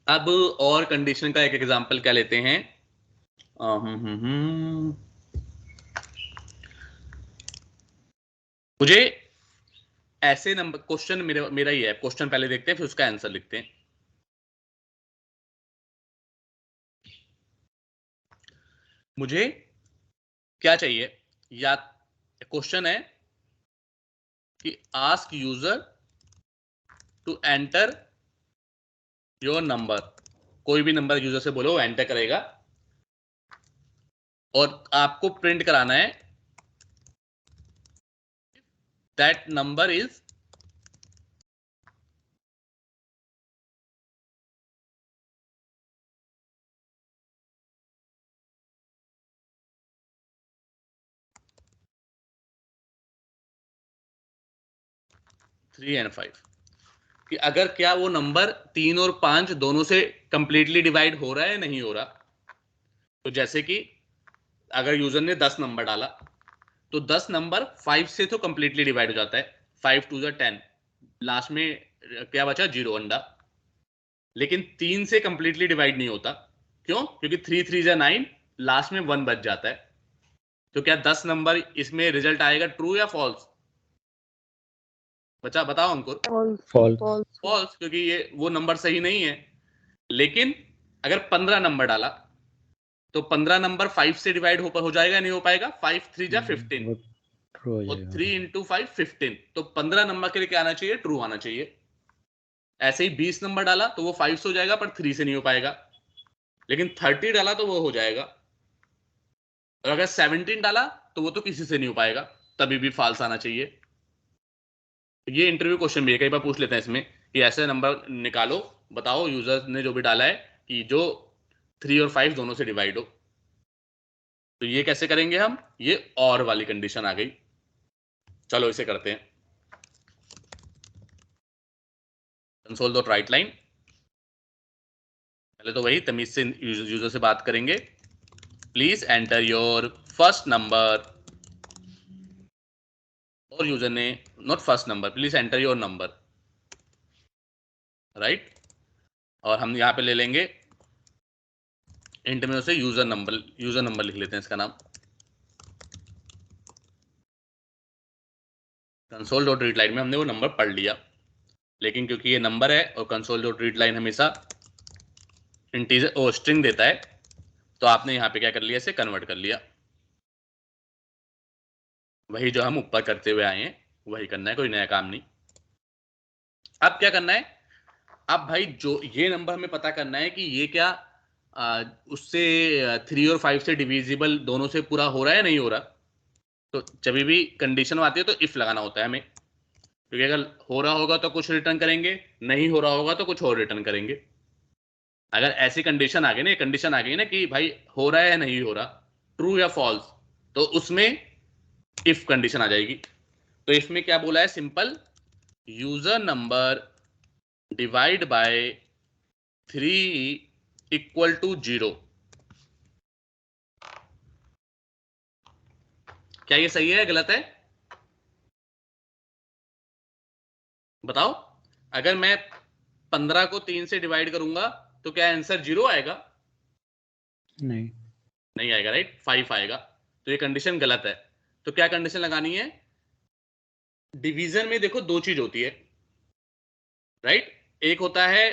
अब और कंडीशन का एक एग्जांपल क्या लेते हैं। मुझे ऐसे नंबर, क्वेश्चन मेरा ही है, क्वेश्चन पहले देखते हैं फिर उसका आंसर लिखते हैं। मुझे क्या चाहिए, या क्वेश्चन है कि ask user to enter your number. कोई भी नंबर यूजर से बोलो, वो एंटर करेगा और आपको प्रिंट कराना है दैट नंबर इज 3 and 5। कि अगर क्या वो नंबर 3 और 5 दोनों से कंप्लीटली डिवाइड हो रहा है, नहीं हो रहा। तो जैसे कि अगर यूजर ने 10 नंबर डाला तो 10 नंबर 5 से तो कंप्लीटली डिवाइड हो जाता है, 5 2 10, लास्ट में क्या बचा, 0 अंडा। लेकिन 3 से कंप्लीटली डिवाइड नहीं होता। क्यों? क्योंकि 3 3 9, लास्ट में 1 बच जाता है। तो क्या 10 नंबर इसमें रिजल्ट आएगा ट्रू या फॉल्स? बचा, बताओ अंकुर। फॉल्स। फॉल्स, क्योंकि ये वो नंबर सही नहीं है। लेकिन अगर 15 नंबर डाला तो 15 नंबर 5 से डिवाइड हो जाएगा, नहीं हो पाएगा। 5 3 जा 15 वो ट्रू हो और जाएगा। 3 इंटू 5 15। तो 15 नंबर के लिए क्या आना चाहिए, ट्रू आना चाहिए। ऐसे ही 20 नंबर डाला तो वो 5 से हो जाएगा पर 3 से नहीं हो पाएगा। लेकिन 30 डाला तो वो हो जाएगा। और अगर 17 डाला तो वो तो किसी से नहीं हो पाएगा, तभी भी फॉल्स आना चाहिए। ये इंटरव्यू क्वेश्चन भी है, कई बार पूछ लेते हैं इसमें कि ऐसे नंबर निकालो, बताओ यूजर ने जो भी डाला है कि जो 3 और 5 दोनों से डिवाइड हो। तो ये कैसे करेंगे हम, ये और वाली कंडीशन आ गई। चलो इसे करते हैं। कंसोल डॉट राइट लाइन, पहले तो वही तमीज से यूजर से बात करेंगे। Please enter your first number, और यूजर ने not first number, please enter your number, right. और हम यहां पे ले लेंगे इंट में उसे यूजर नंबर लिख लेते हैं इसका नाम। कंसोल डॉट रीड लाइन में हमने वो नंबर पढ़ लिया, लेकिन क्योंकि ये नंबर है और कंसोल डॉट रीड लाइन हमेशा इंटीजर ओ स्ट्रिंग देता है, तो आपने यहां पे क्या कर लिया, इसे कन्वर्ट कर लिया। वही जो हम ऊपर करते हुए आए हैं वही करना है, कोई नया काम नहीं। अब क्या करना है, अब भाई जो ये नंबर हमें पता करना है कि ये क्या उससे 3 और 5 से डिविजिबल दोनों से पूरा हो रहा है, नहीं हो रहा। तो जब भी कंडीशन आती है तो इफ लगाना होता है हमें, क्योंकि अगर हो रहा होगा तो कुछ रिटर्न करेंगे, नहीं हो रहा होगा तो कुछ और रिटर्न करेंगे। अगर ऐसी कंडीशन आ गई ना, कंडीशन आ गई ना कि भाई हो रहा है या नहीं हो रहा, ट्रू या फॉल्स, तो उसमें इफ कंडीशन आ जाएगी। तो इसमें क्या बोला है, simple user number divide by 3 equal to 0। क्या ये सही है गलत है, बताओ। अगर मैं 15 को 3 से डिवाइड करूंगा तो क्या आंसर 0 आएगा? नहीं। नहीं आएगा, राइट, 5 आएगा। तो ये कंडीशन गलत है। तो क्या कंडीशन लगानी है, डिवीजन में देखो दो चीज होती है, राइट। एक होता है,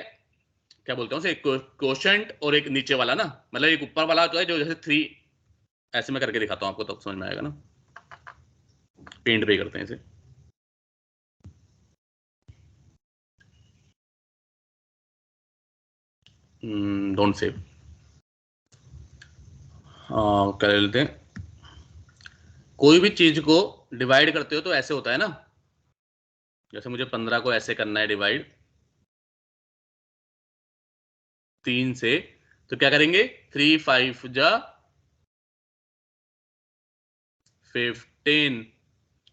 क्या बोलते हैं उसे, क्वोशंट, और एक नीचे वाला ना, मतलब एक ऊपर वाला होता है जो जैसे 3, ऐसे मैं करके दिखाता हूं आपको तब समझ में आएगा ना। पेंट पे करते हैं इसे। डोंट सेव, कर लेते हैं। कोई भी चीज को डिवाइड करते हो तो ऐसे होता है ना, जैसे मुझे 15 को ऐसे करना है डिवाइड 3 से, तो क्या करेंगे 3 5 जा 15।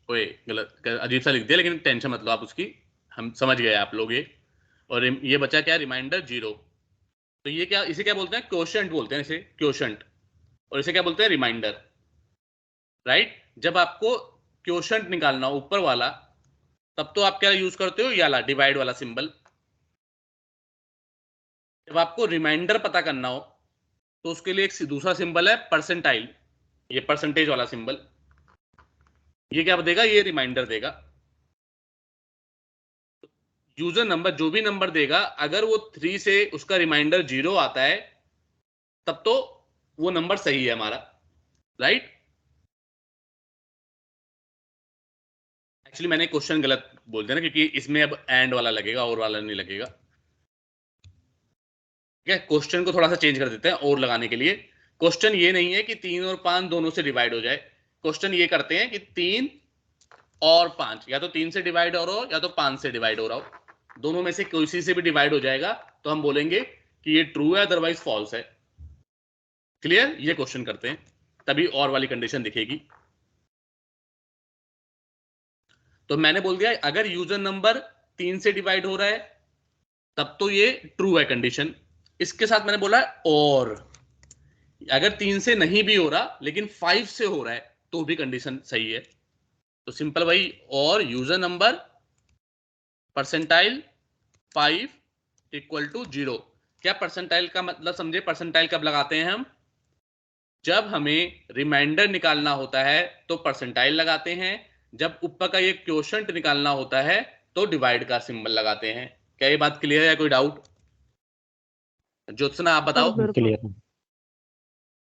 ओए गलत अजीब सा लिख दिया, लेकिन टेंशन मत लो आप उसकी, हम समझ गए आप लोग ये। और ये बचा क्या, रिमाइंडर 0। तो ये क्या, इसे क्या बोलते हैं, क्वोशंट बोलते हैं इसे, क्वोशंट। और इसे क्या बोलते हैं, रिमाइंडर। राइट। जब आपको क्वोशंट निकालना हो ऊपर वाला, तब तो आप क्या यूज करते हो, ये वाला डिवाइड वाला सिंबल। जब आपको रिमाइंडर पता करना हो तो उसके लिए एक दूसरा सिंबल है परसेंटाइल, ये परसेंटेज वाला सिंबल। ये क्या देगा, ये रिमाइंडर देगा। यूजर नंबर जो भी नंबर देगा, अगर वो 3 से उसका रिमाइंडर 0 आता है, तब तो वो नंबर सही है हमारा। राइट। एक्चुअली मैंने क्वेश्चन गलत बोल दिया ना, क्योंकि इसमें अब एंड वाला लगेगा और वाला नहीं लगेगा। ठीक है, क्वेश्चन को थोड़ा सा चेंज कर देते हैं और लगाने के लिए। क्वेश्चन ये नहीं है कि 3 और 5 दोनों से डिवाइड हो जाए। क्वेश्चन ये करते हैं कि 3 और 5, या तो 3 से डिवाइड हो रहा हो या तो 5 से डिवाइड हो रहा हो, दोनों में से किसी से भी डिवाइड हो जाएगा तो हम बोलेंगे कि ये ट्रू है, अदरवाइज फॉल्स है। क्लियर, ये क्वेश्चन करते हैं, तभी और वाली कंडीशन दिखेगी। तो मैंने बोल दिया अगर यूजर नंबर 3 से डिवाइड हो रहा है तब तो ये ट्रू है कंडीशन। इसके साथ मैंने बोला और अगर 3 से नहीं भी हो रहा लेकिन 5 से हो रहा है तो भी कंडीशन सही है। तो सिंपल भाई, और user number percentile 5 equal to 0। क्या परसेंटाइल का मतलब समझे, परसेंटाइल कब लगाते हैं हम, जब हमें रिमाइंडर निकालना होता है तो परसेंटाइल लगाते हैं, जब ऊपर का ये क्वोशंट निकालना होता है तो डिवाइड का सिंबल लगाते हैं। क्या ये बात क्लियर है या कोई डाउट? ज्योत्सना आप सर बताओ। मेरे को क्लियर है।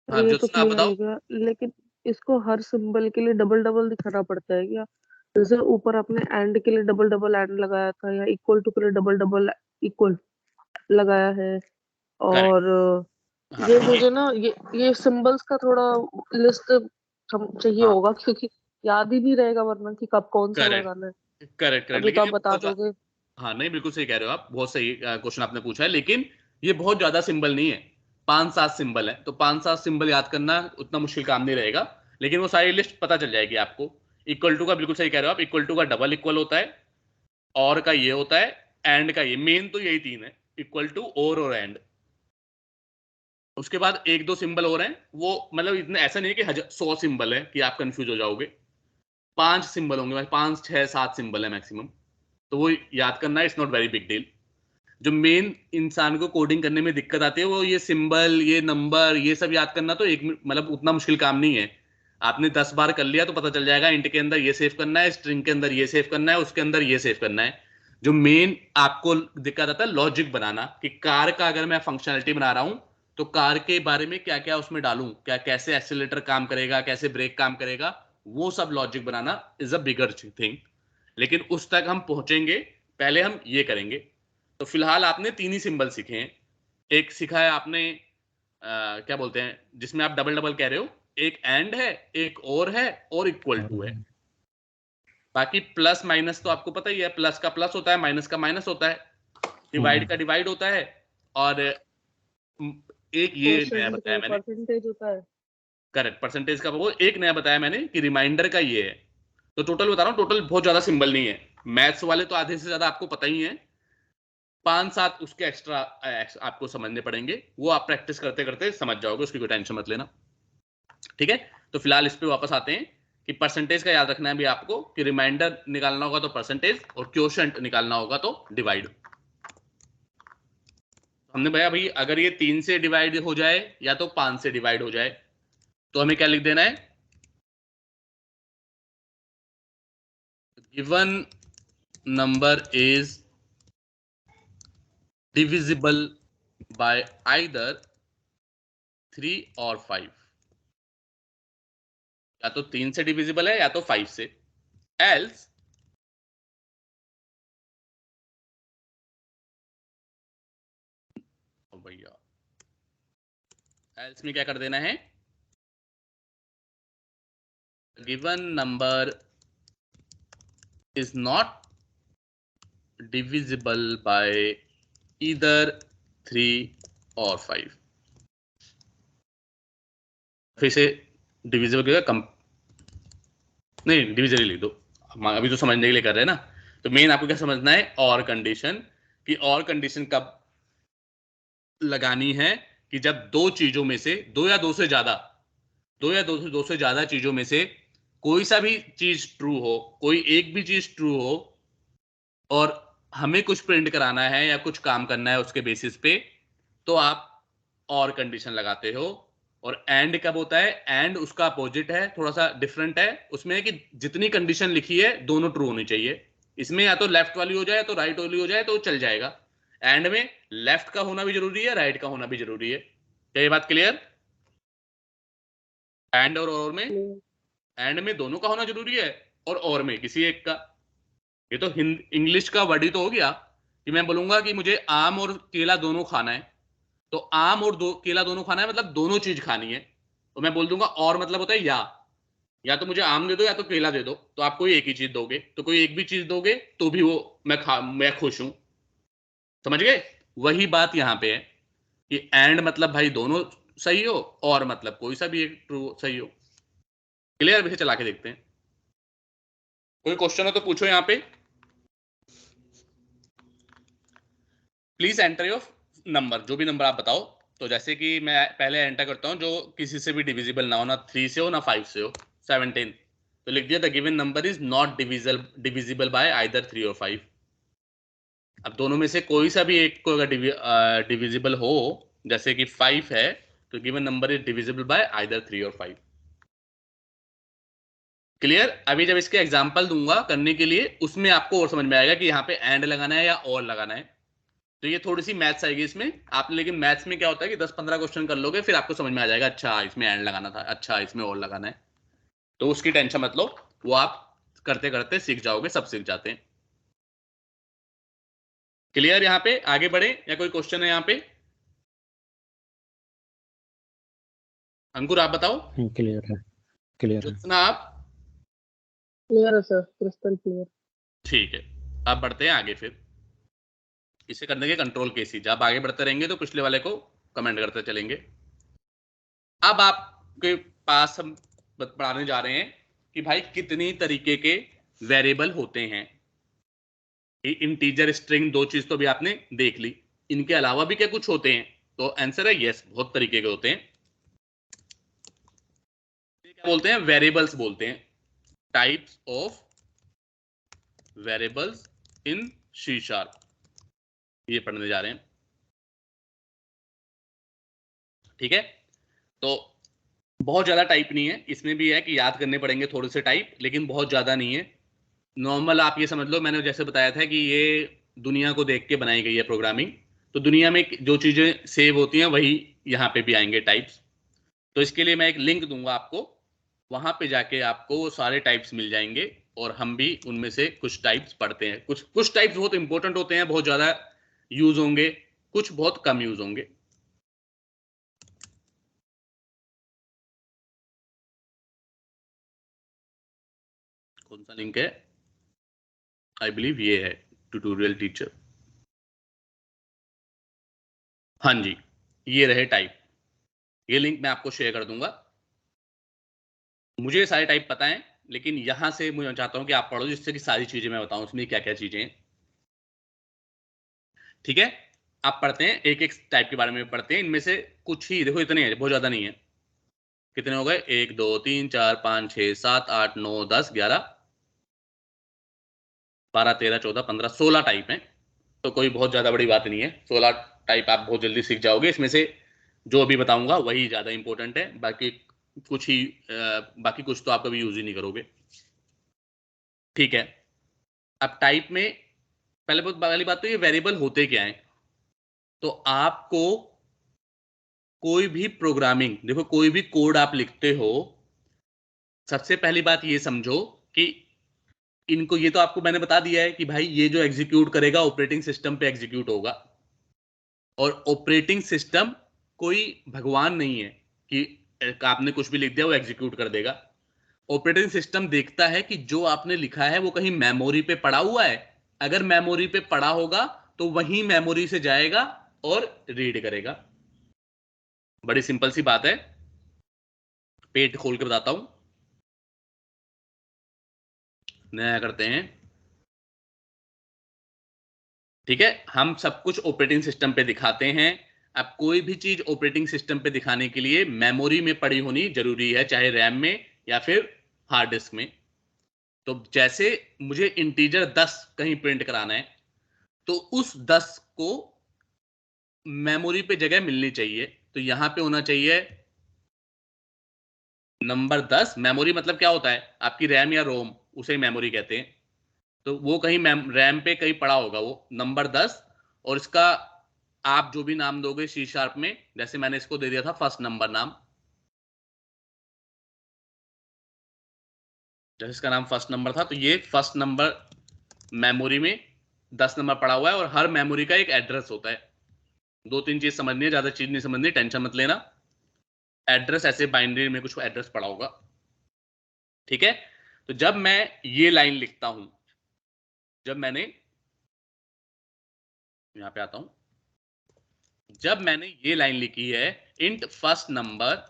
हाँ ये तो ज्योत्सना आप क्लियर बताओ। हो गया, लेकिन इसको हर सिंबल के लिए डबल डबल दिखाना पड़ता है क्या? जैसे ऊपर आपने एंड के लिए डबल डबल एंड लगाया था, या इक्वल टू के लिए डबल डबल इक्वल लगाया है। करेक्ट। और हाँ ये तो मुझे ना ये सिंबल्स का थोड़ा लिस्ट चाहिए हाँ होगा, क्योंकि याद ही नहीं रहेगा वरना कि कब कौन सा करेक्ट लगाना है। करेक्ट करेक्ट, अभी तो लेकिन आप ये बता बहुत दोगे। हाँ नहीं बिल्कुल सही कह रहे हो आप, बहुत सही क्वेश्चन आपने पूछा है, लेकिन ये बहुत ज्यादा सिंबल नहीं है, 5-7 सिंबल है, तो 5-7 सिंबल याद करना उतना मुश्किल काम नहीं रहेगा। लेकिन वो सारी लिस्ट पता चल जाएगी आपको। इक्वल टू का बिल्कुल सही कह रहे हो आप, इक्वल टू का डबल इक्वल होता है, और का ये होता है, एंड का ये, मेन तो यही 3 है, इक्वल टू और एंड। उसके बाद एक दो सिंबल और हैं, वो मतलब इतने ऐसा नहीं है कि 100 सिंबल है कि आप कंफ्यूज हो जाओगे। 5 सिंबल होंगे, 5 6 7 सिंबल है मैक्सिमम। तो वो याद करना it's not very big deal. जो मेन इंसान को कोडिंग करने में दिक्कत आती है वो ये सिंबल, ये नंबर, ये सब याद करना तो एक मतलब उतना मुश्किल काम नहीं है। आपने 10 बार कर लिया तो पता चल जाएगा, इंट के अंदर ये सेव करना है, स्ट्रिंग के अंदर ये सेव करना है, उसके अंदर ये सेव करना है। जो मेन आपको दिक्कत आता है लॉजिक बनाना, कि कार का अगर मैं फंक्शनलिटी बना रहा हूं तो कार के बारे में क्या क्या उसमें डालूं, क्या कैसे एक्सीलरेटर काम करेगा, कैसे ब्रेक काम करेगा, वो सब logic banana is a bigger thing. लेकिन उस तक हम पहुंचेंगे, पहले हम ये करेंगे। तो फिलहाल आपने 3 ही सिंबल सीखे हैं। एक सीखा है आपने क्या बोलते हैं जिसमें आप डबल डबल कह रहे हो, एक एंड है, एक और इक्वल और टू है। बाकी प्लस माइनस तो आपको पता ही है, प्लस का प्लस होता है, माइनस का माइनस होता है, डिवाइड का डिवाइड होता है। और एक ये नया क्वेश्चन बताया मैंने, परसेंटेज होता है। करेक्ट, परसेंटेज का वो एक नया बताया मैंने कि रिमाइंडर का ये है। तो टोटल बता रहा हूँ, टोटल बहुत ज्यादा सिंबल नहीं है। मैथ्स वाले तो आधे से ज्यादा आपको पता ही है, 5-7 उसके एक्स्ट्रा आपको समझने पड़ेंगे, वो आप प्रैक्टिस करते करते समझ जाओगे, उसकी कोई टेंशन मत लेना। ठीक है, तो फिलहाल इस पे वापस आते हैं कि परसेंटेज का याद रखना है भी आपको, कि रिमाइंडर निकालना होगा तो परसेंटेज, और क्वोशंट निकालना होगा तो डिवाइड। हमने भाई अगर ये 3 से डिवाइड हो जाए या तो 5 से डिवाइड हो जाए तो हमें क्या लिख देना है, given number is divisible by either 3 और 5। या तो 3 से डिविजिबल है या तो 5 से, एल्स भैया एल्स में क्या कर देना है, given number is not divisible by either 3 or 5। फिर से डिविजिबल कम नहीं डिविजन लिख दो, अभी तो समझने के लिए कर रहे हैं ना। तो मेन आपको क्या समझना है, और कंडीशन, कि और कंडीशन कब लगानी है कि जब दो चीजों में से, दो या दो से ज्यादा, दो से ज्यादा चीजों में से कोई सा भी चीज ट्रू हो, कोई एक भी चीज ट्रू हो और हमें कुछ प्रिंट कराना है या कुछ काम करना है उसके बेसिस पे, तो आप और कंडीशन लगाते हो। और एंड कब होता है, एंड उसका अपोजिट है, थोड़ा सा डिफरेंट है उसमें, कि जितनी कंडीशन लिखी है दोनों ट्रू होनी चाहिए। इसमें या तो लेफ्ट वाली हो जाए तो राइट वाली हो जाए तो चल जाएगा। एंड में लेफ्ट का होना भी जरूरी है, राइट का होना भी जरूरी है। क्या ये बात क्लियर? एंड और में, एंड में दोनों का होना जरूरी है और में किसी एक का। ये तो इंग्लिश का वर्ड ही तो हो गया कि मैं बोलूंगा कि मुझे आम और केला दोनों खाना है, तो आम और केला दोनों खाना है मतलब दोनों चीज खानी है, तो मैं बोल दूंगा और मतलब होता है या तो मुझे आम दे दो या तो केला दे दो, तो आप कोई एक ही चीज दोगे, तो कोई एक भी चीज दोगे तो भी वो मैं खुश हूं। समझ गए? वही बात यहां पे है कि एंड मतलब भाई दोनों सही हो, और मतलब कोई सा भी एक ट्रू सही हो। क्लियर? वैसे चला के देखते हैं, कोई क्वेश्चन हो तो पूछो यहां पे। प्लीज एंटर योर नंबर, जो भी नंबर आप बताओ। तो जैसे कि मैं पहले एंटर करता हूं जो किसी से भी डिविजिबल ना हो, ना 3 से हो ना 5 से हो। 17। तो लिख दिया the given number is not divisible by either 3 और 5। अब दोनों में से कोई सा भी एक को अगर डिविजिबल हो, जैसे कि 5 है, तो given number is divisible by either 3 और 5। क्लियर? अभी जब इसके एग्जांपल दूंगा करने के लिए, उसमें आपको और समझ में आएगा कि यहाँ पे एंड लगाना है या और लगाना है। तो ये थोड़ी सी मैथ्स आएगी इसमें आप, लेकिन मैथ्स में क्या होता है कि 10-15 क्वेश्चन कर लोगे फिर आपको समझ में आ जाएगा, अच्छा इसमें एंड लगाना था, अच्छा इसमें और लगाना है। तो उसकी टेंशन मत लो, वो आप करते करते सीख जाओगे, सब सीख जाते हैं। क्लियर? यहाँ पे आगे बढ़े या कोई क्वेश्चन है यहाँ पे? अंकुर आप बताओ। क्लियर है, क्लियर है। ज्योत्सना आप? क्लियर है सर, क्रिस्टल क्लियर। ठीक है, अब बढ़ते हैं आगे। फिर इसे करने के कंट्रोल केस ही, जब आगे बढ़ते रहेंगे तो पिछले वाले को कमेंट करते चलेंगे। अब आपके पास हम पढ़ाने जा रहे हैं कि भाई कितनी तरीके के वेरिएबल होते हैं। इंटीजर, स्ट्रिंग, दो चीज तो भी आपने देख ली, इनके अलावा भी क्या कुछ होते हैं? तो आंसर है यस, बहुत तरीके के होते हैं। क्या बोलते हैं? वेरिएबल्स बोलते हैं। Types of variables in C sharp, ये पढ़ने जा रहे हैं। ठीक है, तो बहुत ज्यादा टाइप नहीं है, इसमें भी है कि याद करने पड़ेंगे थोड़े से टाइप, लेकिन बहुत ज्यादा नहीं है। नॉर्मल आप ये समझ लो, मैंने जैसे बताया था कि ये दुनिया को देख के बनाई गई है प्रोग्रामिंग, तो दुनिया में जो चीजें सेव होती हैं वही यहाँ पे भी आएंगे टाइप्स। तो इसके लिए मैं एक लिंक दूंगा आपको, वहां पे जाके आपको वो सारे टाइप्स मिल जाएंगे, और हम भी उनमें से कुछ टाइप्स पढ़ते हैं। कुछ कुछ टाइप्स बहुत इंपॉर्टेंट होते हैं, बहुत ज्यादा यूज होंगे, कुछ बहुत कम यूज होंगे। कौन सा लिंक है? आई बिलीव ये है, ट्यूटोरियल टीचर। हाँ जी, ये रहे टाइप। ये लिंक मैं आपको शेयर कर दूंगा। मुझे सारे टाइप पता है, लेकिन यहां से मुझे चाहता हूं कि आप पढ़ो, जिससे कि सारी चीजें मैं बताऊं उसमें क्या क्या चीजें हैं। ठीक है, आप पढ़ते हैं, एक एक टाइप के बारे में पढ़ते हैं। इनमें से कुछ ही देखो, इतने हैं, बहुत ज्यादा नहीं है। कितने हो गए? 1 2 3 4 5 6 7 8 9 10 11 12 13 14 15 16 टाइप हैं। तो कोई बहुत ज्यादा बड़ी बात नहीं है, 16 टाइप आप बहुत जल्दी सीख जाओगे। इसमें से जो अभी बताऊंगा वही ज्यादा इंपॉर्टेंट है, बाकी कुछ ही बाकी कुछ तो आप कभी यूज ही नहीं करोगे। ठीक है, अब टाइप में पहले बहुत पहली बात तो ये वेरिएबल होते क्या हैं। तो आपको कोई भी प्रोग्रामिंग, देखो कोई भी कोड आप लिखते हो, सबसे पहली बात ये समझो कि इनको, ये तो आपको मैंने बता दिया है कि भाई ये जो एग्जीक्यूट करेगा ऑपरेटिंग सिस्टम पे एग्जीक्यूट होगा। और ऑपरेटिंग सिस्टम कोई भगवान नहीं है कि आपने कुछ भी लिख दिया वो एग्जीक्यूट कर देगा। ऑपरेटिंग सिस्टम देखता है कि जो आपने लिखा है वो कहीं मेमोरी पे पड़ा हुआ है। अगर मेमोरी पे पड़ा होगा तो वही मेमोरी से जाएगा और रीड करेगा। बड़ी सिंपल सी बात है। पेट खोल के बताता हूं, नया करते हैं। ठीक है, हम सब कुछ ऑपरेटिंग सिस्टम पे दिखाते हैं। अब कोई भी चीज ऑपरेटिंग सिस्टम पे दिखाने के लिए मेमोरी में पड़ी होनी जरूरी है, चाहे रैम में या फिर हार्ड डिस्क में। तो जैसे मुझे इंटीजर 10 कहीं प्रिंट कराना है, तो उस 10 को मेमोरी पे जगह मिलनी चाहिए। तो यहां पे होना चाहिए नंबर 10। मेमोरी मतलब क्या होता है, आपकी रैम या रोम, उसे मेमोरी कहते हैं। तो वो कहीं रैम पे कहीं पड़ा होगा वो नंबर 10। और इसका आप जो भी नाम दोगे सी शार्प में, जैसे मैंने इसको दे दिया था फर्स्ट नंबर नाम, जैसे इसका नाम फर्स्ट नंबर था, तो ये फर्स्ट नंबर मेमोरी में 10 नंबर पड़ा हुआ है। और हर मेमोरी का एक एड्रेस होता है। दो तीन चीज समझनी है, ज्यादा चीज नहीं समझनी, टेंशन मत लेना। एड्रेस ऐसे बाइनरी में कुछ एड्रेस पड़ा होगा। ठीक है, तो जब मैं ये लाइन लिखता हूं, जब मैंने यहां पे आता हूं, जब मैंने ये लाइन लिखी है int first number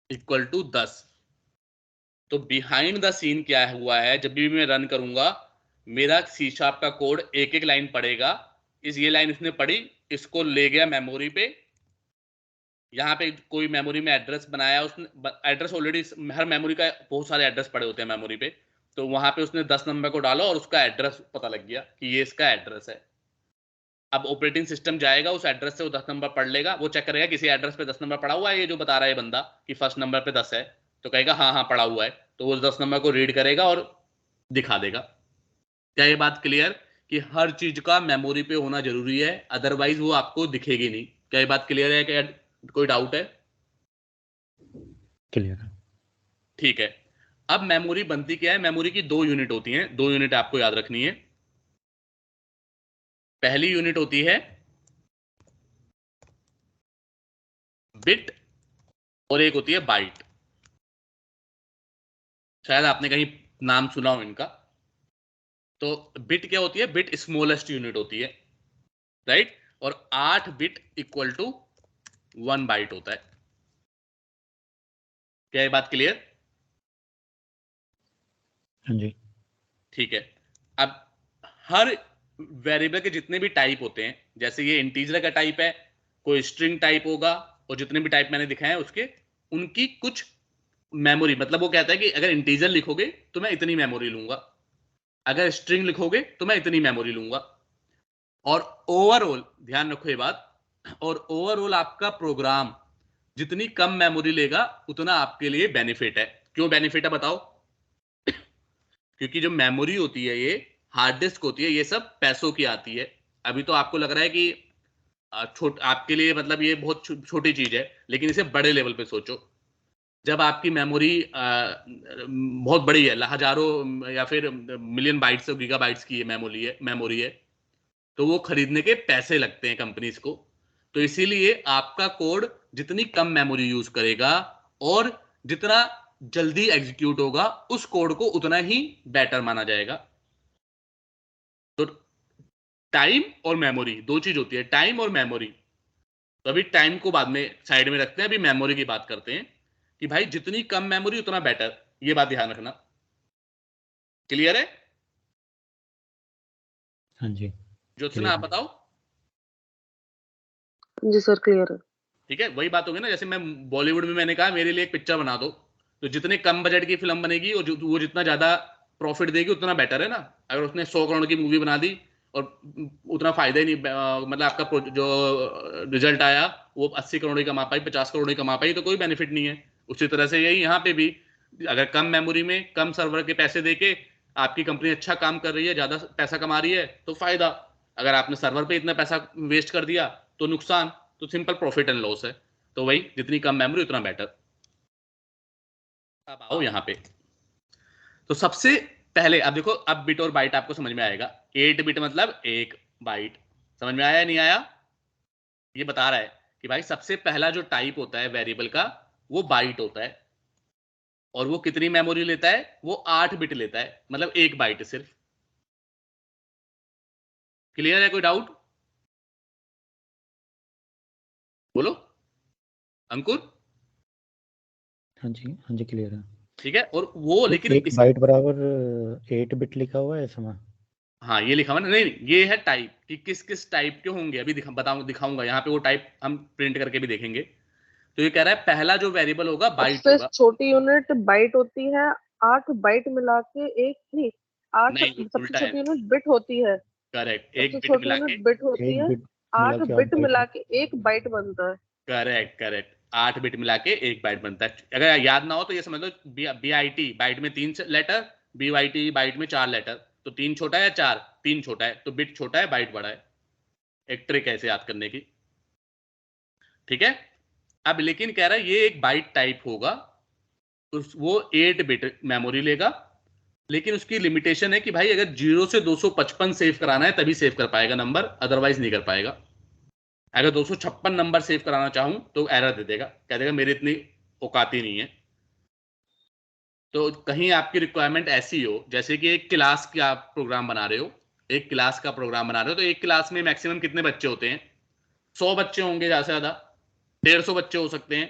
equal to 10, तो बिहाइंड द सीन क्या हुआ है, जब भी मैं रन करूंगा मेरा सी शार्प का कोड एक एक लाइन पढ़ेगा। ये लाइन इसने पढ़ी, इसको ले गया मेमोरी पे। यहाँ पे कोई मेमोरी में एड्रेस बनाया उसने, एड्रेस ऑलरेडी हर मेमोरी का बहुत सारे एड्रेस पड़े होते हैं मेमोरी पे। तो वहां पे उसने 10 नंबर को डाला और उसका एड्रेस पता लग गया कि ये इसका एड्रेस है। अब ऑपरेटिंग सिस्टम जाएगा उस एड्रेस से, वो 10 नंबर पढ़ लेगा, वो चेक करेगा किसी एड्रेस पे 10 नंबर पड़ा हुआ है, ये जो बता रहा है बंदा कि फर्स्ट नंबर पे 10 है, तो कहेगा हाँ हाँ पड़ा हुआ है। तो वो 10 नंबर को रीड करेगा और दिखा देगा। क्या ये बात क्लियर कि हर चीज का मेमोरी पे होना जरूरी है, अदरवाइज वो आपको दिखेगी नहीं? क्या ये बात क्लियर है? क्या कोई डाउट है? क्लियर है। ठीक है, अब मेमोरी बनती क्या है? मेमोरी की दो यूनिट होती हैं, दो यूनिट आपको याद रखनी है। पहली यूनिट होती है बिट और एक होती है बाइट। शायद आपने कहीं नाम सुना हो इनका। तो बिट क्या होती है? बिट स्मॉलेस्ट यूनिट होती है, राइट? और 8 बिट इक्वल टू 1 बाइट होता है। क्या ये बात क्लियर? हाँ जी। ठीक है, अब हर वेरिएबल के जितने भी टाइप होते हैं, जैसे ये इंटीजर का टाइप है, कोई स्ट्रिंग टाइप होगा, और जितने भी टाइप मैंने दिखाए हैं उसके, उनकी कुछ मेमोरी, मतलब वो कहता है कि अगर इंटीजर लिखोगे तो मैं इतनी मेमोरी लूंगा, अगर स्ट्रिंग लिखोगे तो मैं इतनी मेमोरी लूंगा। और ओवरऑल ध्यान रखो ये बात, और ओवरऑल आपका प्रोग्राम जितनी कम मेमोरी लेगा उतना आपके लिए बेनिफिट है। क्यों बेनिफिट है बताओ? क्योंकि जो मेमोरी होती है, ये हार्ड डिस्क होती है, ये सब पैसों की आती है। अभी तो आपको लग रहा है कि आपके लिए मतलब ये बहुत छोटी चीज है, लेकिन इसे बड़े लेवल पे सोचो। जब आपकी मेमोरी बहुत बड़ी है, हजारों या फिर मिलियन बाइट्स और गीगाबाइट्स की मेमोरी है, तो वो खरीदने के पैसे लगते हैं कंपनीज को। तो इसीलिए आपका कोड जितनी कम मेमोरी यूज करेगा और जितना जल्दी एग्जीक्यूट होगा, उस कोड को उतना ही बेटर माना जाएगा। तो टाइम और मेमोरी दो चीज होती है, टाइम और मेमोरी। तो अभी टाइम को बाद में साइड में रखते हैं, अभी मेमोरी की बात करते हैं कि भाई जितनी कम मेमोरी उतना बेटर। ये बात ध्यान रखना। क्लियर है? हाँ जी। ज्योत्सना क्लियर आप है। बताओ। जी सर क्लियर है। ठीक है, वही बात होगी ना, जैसे मैं बॉलीवुड में मैंने कहा मेरे लिए एक पिक्चर बना दो, तो जितने कम बजट की फिल्म बनेगी और वो जितना ज्यादा प्रॉफिट देगी उतना बेटर है ना। अगर उसने 100 करोड़ की मूवी बना दी और उतना फायदा ही नहीं, मतलब आपका जो रिजल्ट आया वो 80 करोड़ ही कमा पाई, 50 करोड़ ही कमा पाई, तो कोई बेनिफिट नहीं है। उसी तरह से यही यहाँ पे भी, अगर कम मेमोरी में कम सर्वर के पैसे देके आपकी कंपनी अच्छा काम कर रही है, ज्यादा पैसा कमा रही है, तो फायदा। अगर आपने सर्वर पे इतना पैसा वेस्ट कर दिया तो नुकसान। तो सिंपल प्रॉफिट एंड लॉस है। तो वही, जितनी कम मेमोरी उतना बेटर। अब आओ यहाँ पे, तो सबसे पहले अब देखो, अब बिट और बाइट आपको समझ में आएगा। 8 बिट मतलब एक बाइट। समझ में आया नहीं आया? ये बता रहा है कि भाई सबसे पहला जो टाइप होता है वेरिएबल का, वो बाइट होता है। और वो कितनी मेमोरी लेता है? वो 8 बिट लेता है, मतलब एक बाइट सिर्फ। क्लियर है? कोई डाउट? बोलो अंकुर। हाँ जी क्लियर है। ठीक है, और वो तो लेकिन एक बाइट बराबर 8 बिट लिखा हुआ है इसमें। हाँ ये लिखा हुआ ना, नहीं ये है टाइप कि किस किस टाइप के होंगे, अभी दिखाऊंगा यहाँ पे, वो टाइप हम प्रिंट करके भी देखेंगे। तो ये कह रहा है पहला जो वेरिएबल होगा बाइट सबसे होगा। छोटी यूनिट बाइट होती है, 8 बाइट मिला के एक नहीं, 8 नहीं सबसे उल्टा है, छोटी यूनिट बिट होती है, करेक्ट, सबसे एक बिट छोटी मिला के, यूनिट बिट होती एक है, बिट मिला 8 के 8 बिट बाइट मिला है। के एक बाइट बनता है। करेक्ट करेक्ट, 8 बिट मिला के एक बाइट बनता है। अगर याद ना हो तो ये समझ लो, बी आई टी बाइट में 3 letter, B Y T byte में 4 लेटर, तो 3 छोटा है या 4, 3 छोटा है, तो बिट छोटा है बाइट बड़ा है। एक ट्रिक है इसे याद करने की। ठीक है, अब लेकिन कह रहा है ये एक बाइट टाइप होगा, वो 8 बिट मेमोरी लेगा, लेकिन उसकी लिमिटेशन है कि भाई अगर 0 से 255 सेव कराना है तभी सेव कर पाएगा नंबर, अदरवाइज नहीं कर पाएगा। अगर 256 नंबर सेव कराना चाहूं तो एरर दे देगा, कह देगा मेरी इतनी औकाती नहीं है। तो कहीं आपकी रिक्वायरमेंट ऐसी हो जैसे कि एक क्लास का आप प्रोग्राम बना रहे हो, एक क्लास का प्रोग्राम बना रहे हो, तो एक क्लास में मैक्सिमम कितने बच्चे होते हैं? 100 बच्चे होंगे ज्यादा से ज्यादा, 150 बच्चे हो सकते हैं,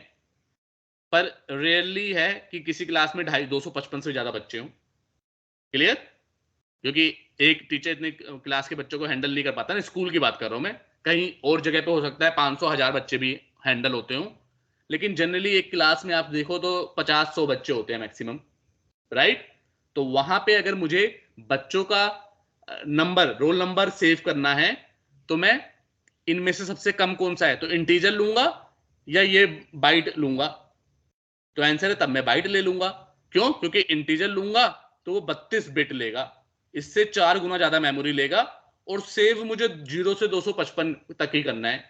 पर रेयरली है कि किसी क्लास में 255 से ज्यादा बच्चे हों। क्लियर? क्योंकि एक टीचर इतने क्लास के बच्चों को हैंडल नहीं कर पाता ना, स्कूल की बात कर रहा हूं मैं, कहीं और जगह पे हो सकता है 500 1000 बच्चे भी हैंडल होते हो, लेकिन जनरली एक क्लास में आप देखो तो 50 100 बच्चे होते हैं मैक्सिमम, राइट? तो वहां पे अगर मुझे बच्चों का नंबर, रोल नंबर सेव करना है, तो मैं इनमें से सबसे कम कौन सा है, तो इंटीजर लूंगा या ये बाइट लूंगा? तो आंसर है तब मैं बाइट ले लूंगा। क्यों? क्योंकि इंटीजर लूंगा तो वो 32 बिट लेगा, इससे 4 गुना ज्यादा मेमोरी लेगा, और सेव मुझे 0 से 255 तक ही करना है।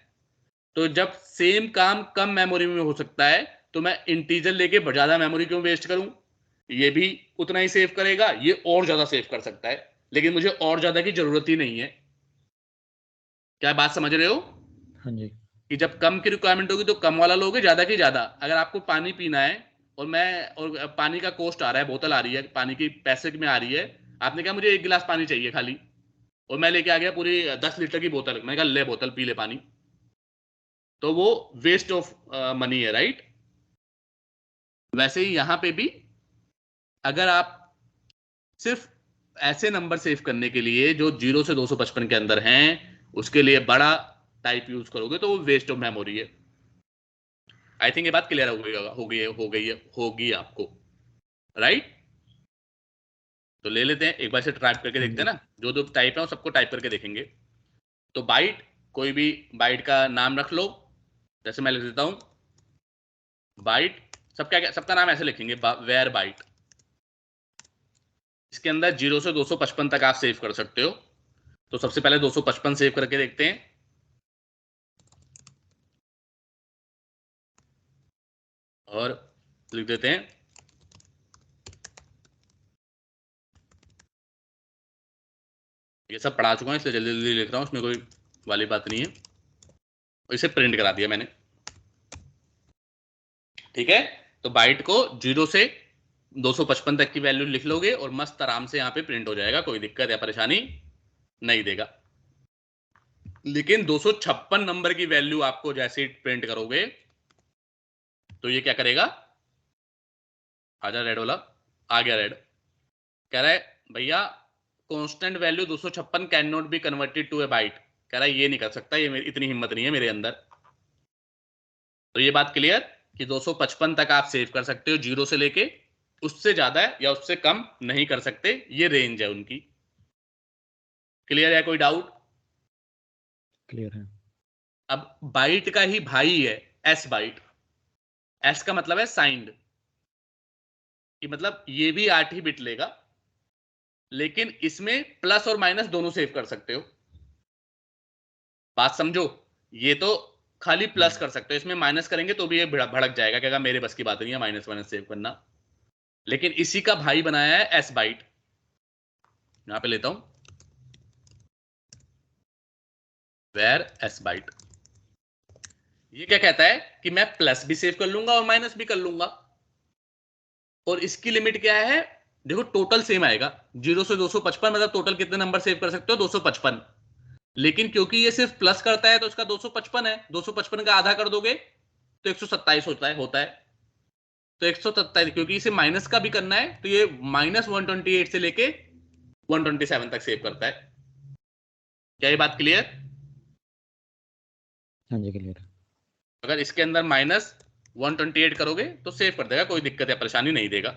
तो जब सेम काम कम मेमोरी में हो सकता है, तो मैं इंटीजर लेके ज्यादा मेमोरी क्यों वेस्ट करूं? ये भी उतना ही सेव करेगा, ये और ज्यादा सेव कर सकता है, लेकिन मुझे और ज्यादा की जरूरत ही नहीं है। क्या बात समझ रहे हो? हाँ जी। कि जब कम की रिक्वायरमेंट होगी तो कम वाला लोगे, ज्यादा की ज्यादा। अगर आपको पानी पीना है और पानी का कॉस्ट आ रहा है, बोतल आ रही है, पानी की पैसे में आ रही है, आपने कहा मुझे 1 गिलास पानी चाहिए खाली, और मैं लेके आ गया पूरी 10 लीटर की बोतल, मैंने कहा ले बोतल पी ले पानी, तो वो वेस्ट ऑफ मनी है, राइट? वैसे ही यहां पे भी अगर आप सिर्फ ऐसे नंबर सेव करने के लिए जो 0 से 255 के अंदर हैं, उसके लिए बड़ा टाइप यूज करोगे तो वो वेस्ट ऑफ मेमोरी है। आई थिंक ये बात क्लियर होगी आपको, राइट? तो ले लेते हैं एक बार से, टाइप करके हाँ देखते हैं जी। ना, जो जो टाइप है वो सबको टाइप करके देखेंगे। तो बाइट, कोई भी बाइट का नाम रख लो, जैसे मैं लिख देता हूं बाइट, सबका नाम ऐसे लिखेंगे, वेयर बाइट। इसके अंदर 0 से 255 तक आप सेव कर सकते हो। तो सबसे पहले 255 सेव करके देखते हैं, और लिख देते हैं, ये सब पढ़ा चुका हूं इसलिए जल्दी जल्दी लिख रहा हूं, उसमें कोई वाली बात नहीं है। इसे प्रिंट करा दिया मैंने। ठीक है, तो बाइट को 0 से 255 तक की वैल्यू लिख लोगे और मस्त आराम से यहाँ पे प्रिंट हो जाएगा, कोई दिक्कत या परेशानी नहीं देगा। लेकिन 256 नंबर की वैल्यू आपको जैसे ही प्रिंट करोगे तो ये क्या करेगा? आजा रेड वाला, आ गया रेड, कह रहा है भैया constant value 256 can not be converted to a byte. कह रहा है ये नहीं कर सकता, ये इतनी हिम्मत नहीं है मेरे अंदर। तो ये बात क्लियर कि 255 तक आप सेव कर सकते हो 0 से लेके, उससे ज्यादा या उससे कम नहीं कर सकते, ये रेंज है उनकी। क्लियर है? कोई डाउट? क्लियर है। अब बाइट का ही भाई है एस बाइट। एस का मतलब है साइंड, कि मतलब ये भी 8 ही बिट लेगा, लेकिन इसमें प्लस और माइनस दोनों सेव कर सकते हो। बात समझो, ये तो खाली प्लस कर सकते हो, इसमें माइनस करेंगे तो भी ये भड़क जाएगा, क्या मेरे बस की बात नहीं है माइनस माइनस सेव करना। लेकिन इसी का भाई बनाया है एस बाइट, यहां पे लेता हूं वेर एस बाइट। ये क्या कहता है कि मैं प्लस भी सेव कर लूंगा और माइनस भी कर लूंगा, और इसकी लिमिट क्या है? देखो टोटल सेम आएगा, 0 से 255, मतलब टोटल कितने नंबर सेव कर सकते हो? 255। लेकिन क्योंकि ये सिर्फ प्लस करता है तो इसका 255 है, 255 का आधा कर दोगे तो 127 होता है। तो 127, क्योंकि इसे माइनस का भी करना है तो ये -128 से लेके 127 तक सेव करता है। क्या ये बात क्लियर? हाँ जी क्लियर है। अगर इसके अंदर -128 करोगे तो सेव कर देगा, कोई दिक्कत या परेशानी नहीं देगा।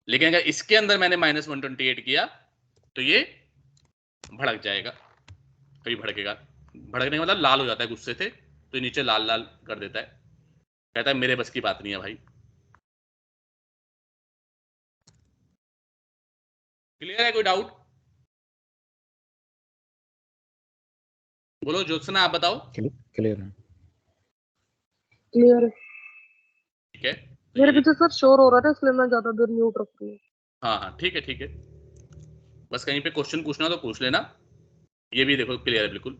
लेकिन अगर इसके अंदर मैंने -128 किया तो ये भड़क जाएगा, कभी भड़केगा। भड़कने का मतलब लाल हो जाता है गुस्से से, तो ये नीचे लाल लाल कर देता है, कहता है मेरे बस की बात नहीं है भाई। क्लियर है? कोई डाउट? बोलो ज्योत्सना, आप बताओ। क्लियर है। क्लियर है। ठीक है, तो मेरे ये पीछे सर शोर हो रहा था इसलिए मैं ज्यादा देर म्यूट रख रही हूँ। हाँ हाँ ठीक है ठीक है, बस कहीं पे क्वेश्चन पूछना तो पूछ लेना। ये भी देखो क्लियर है बिल्कुल,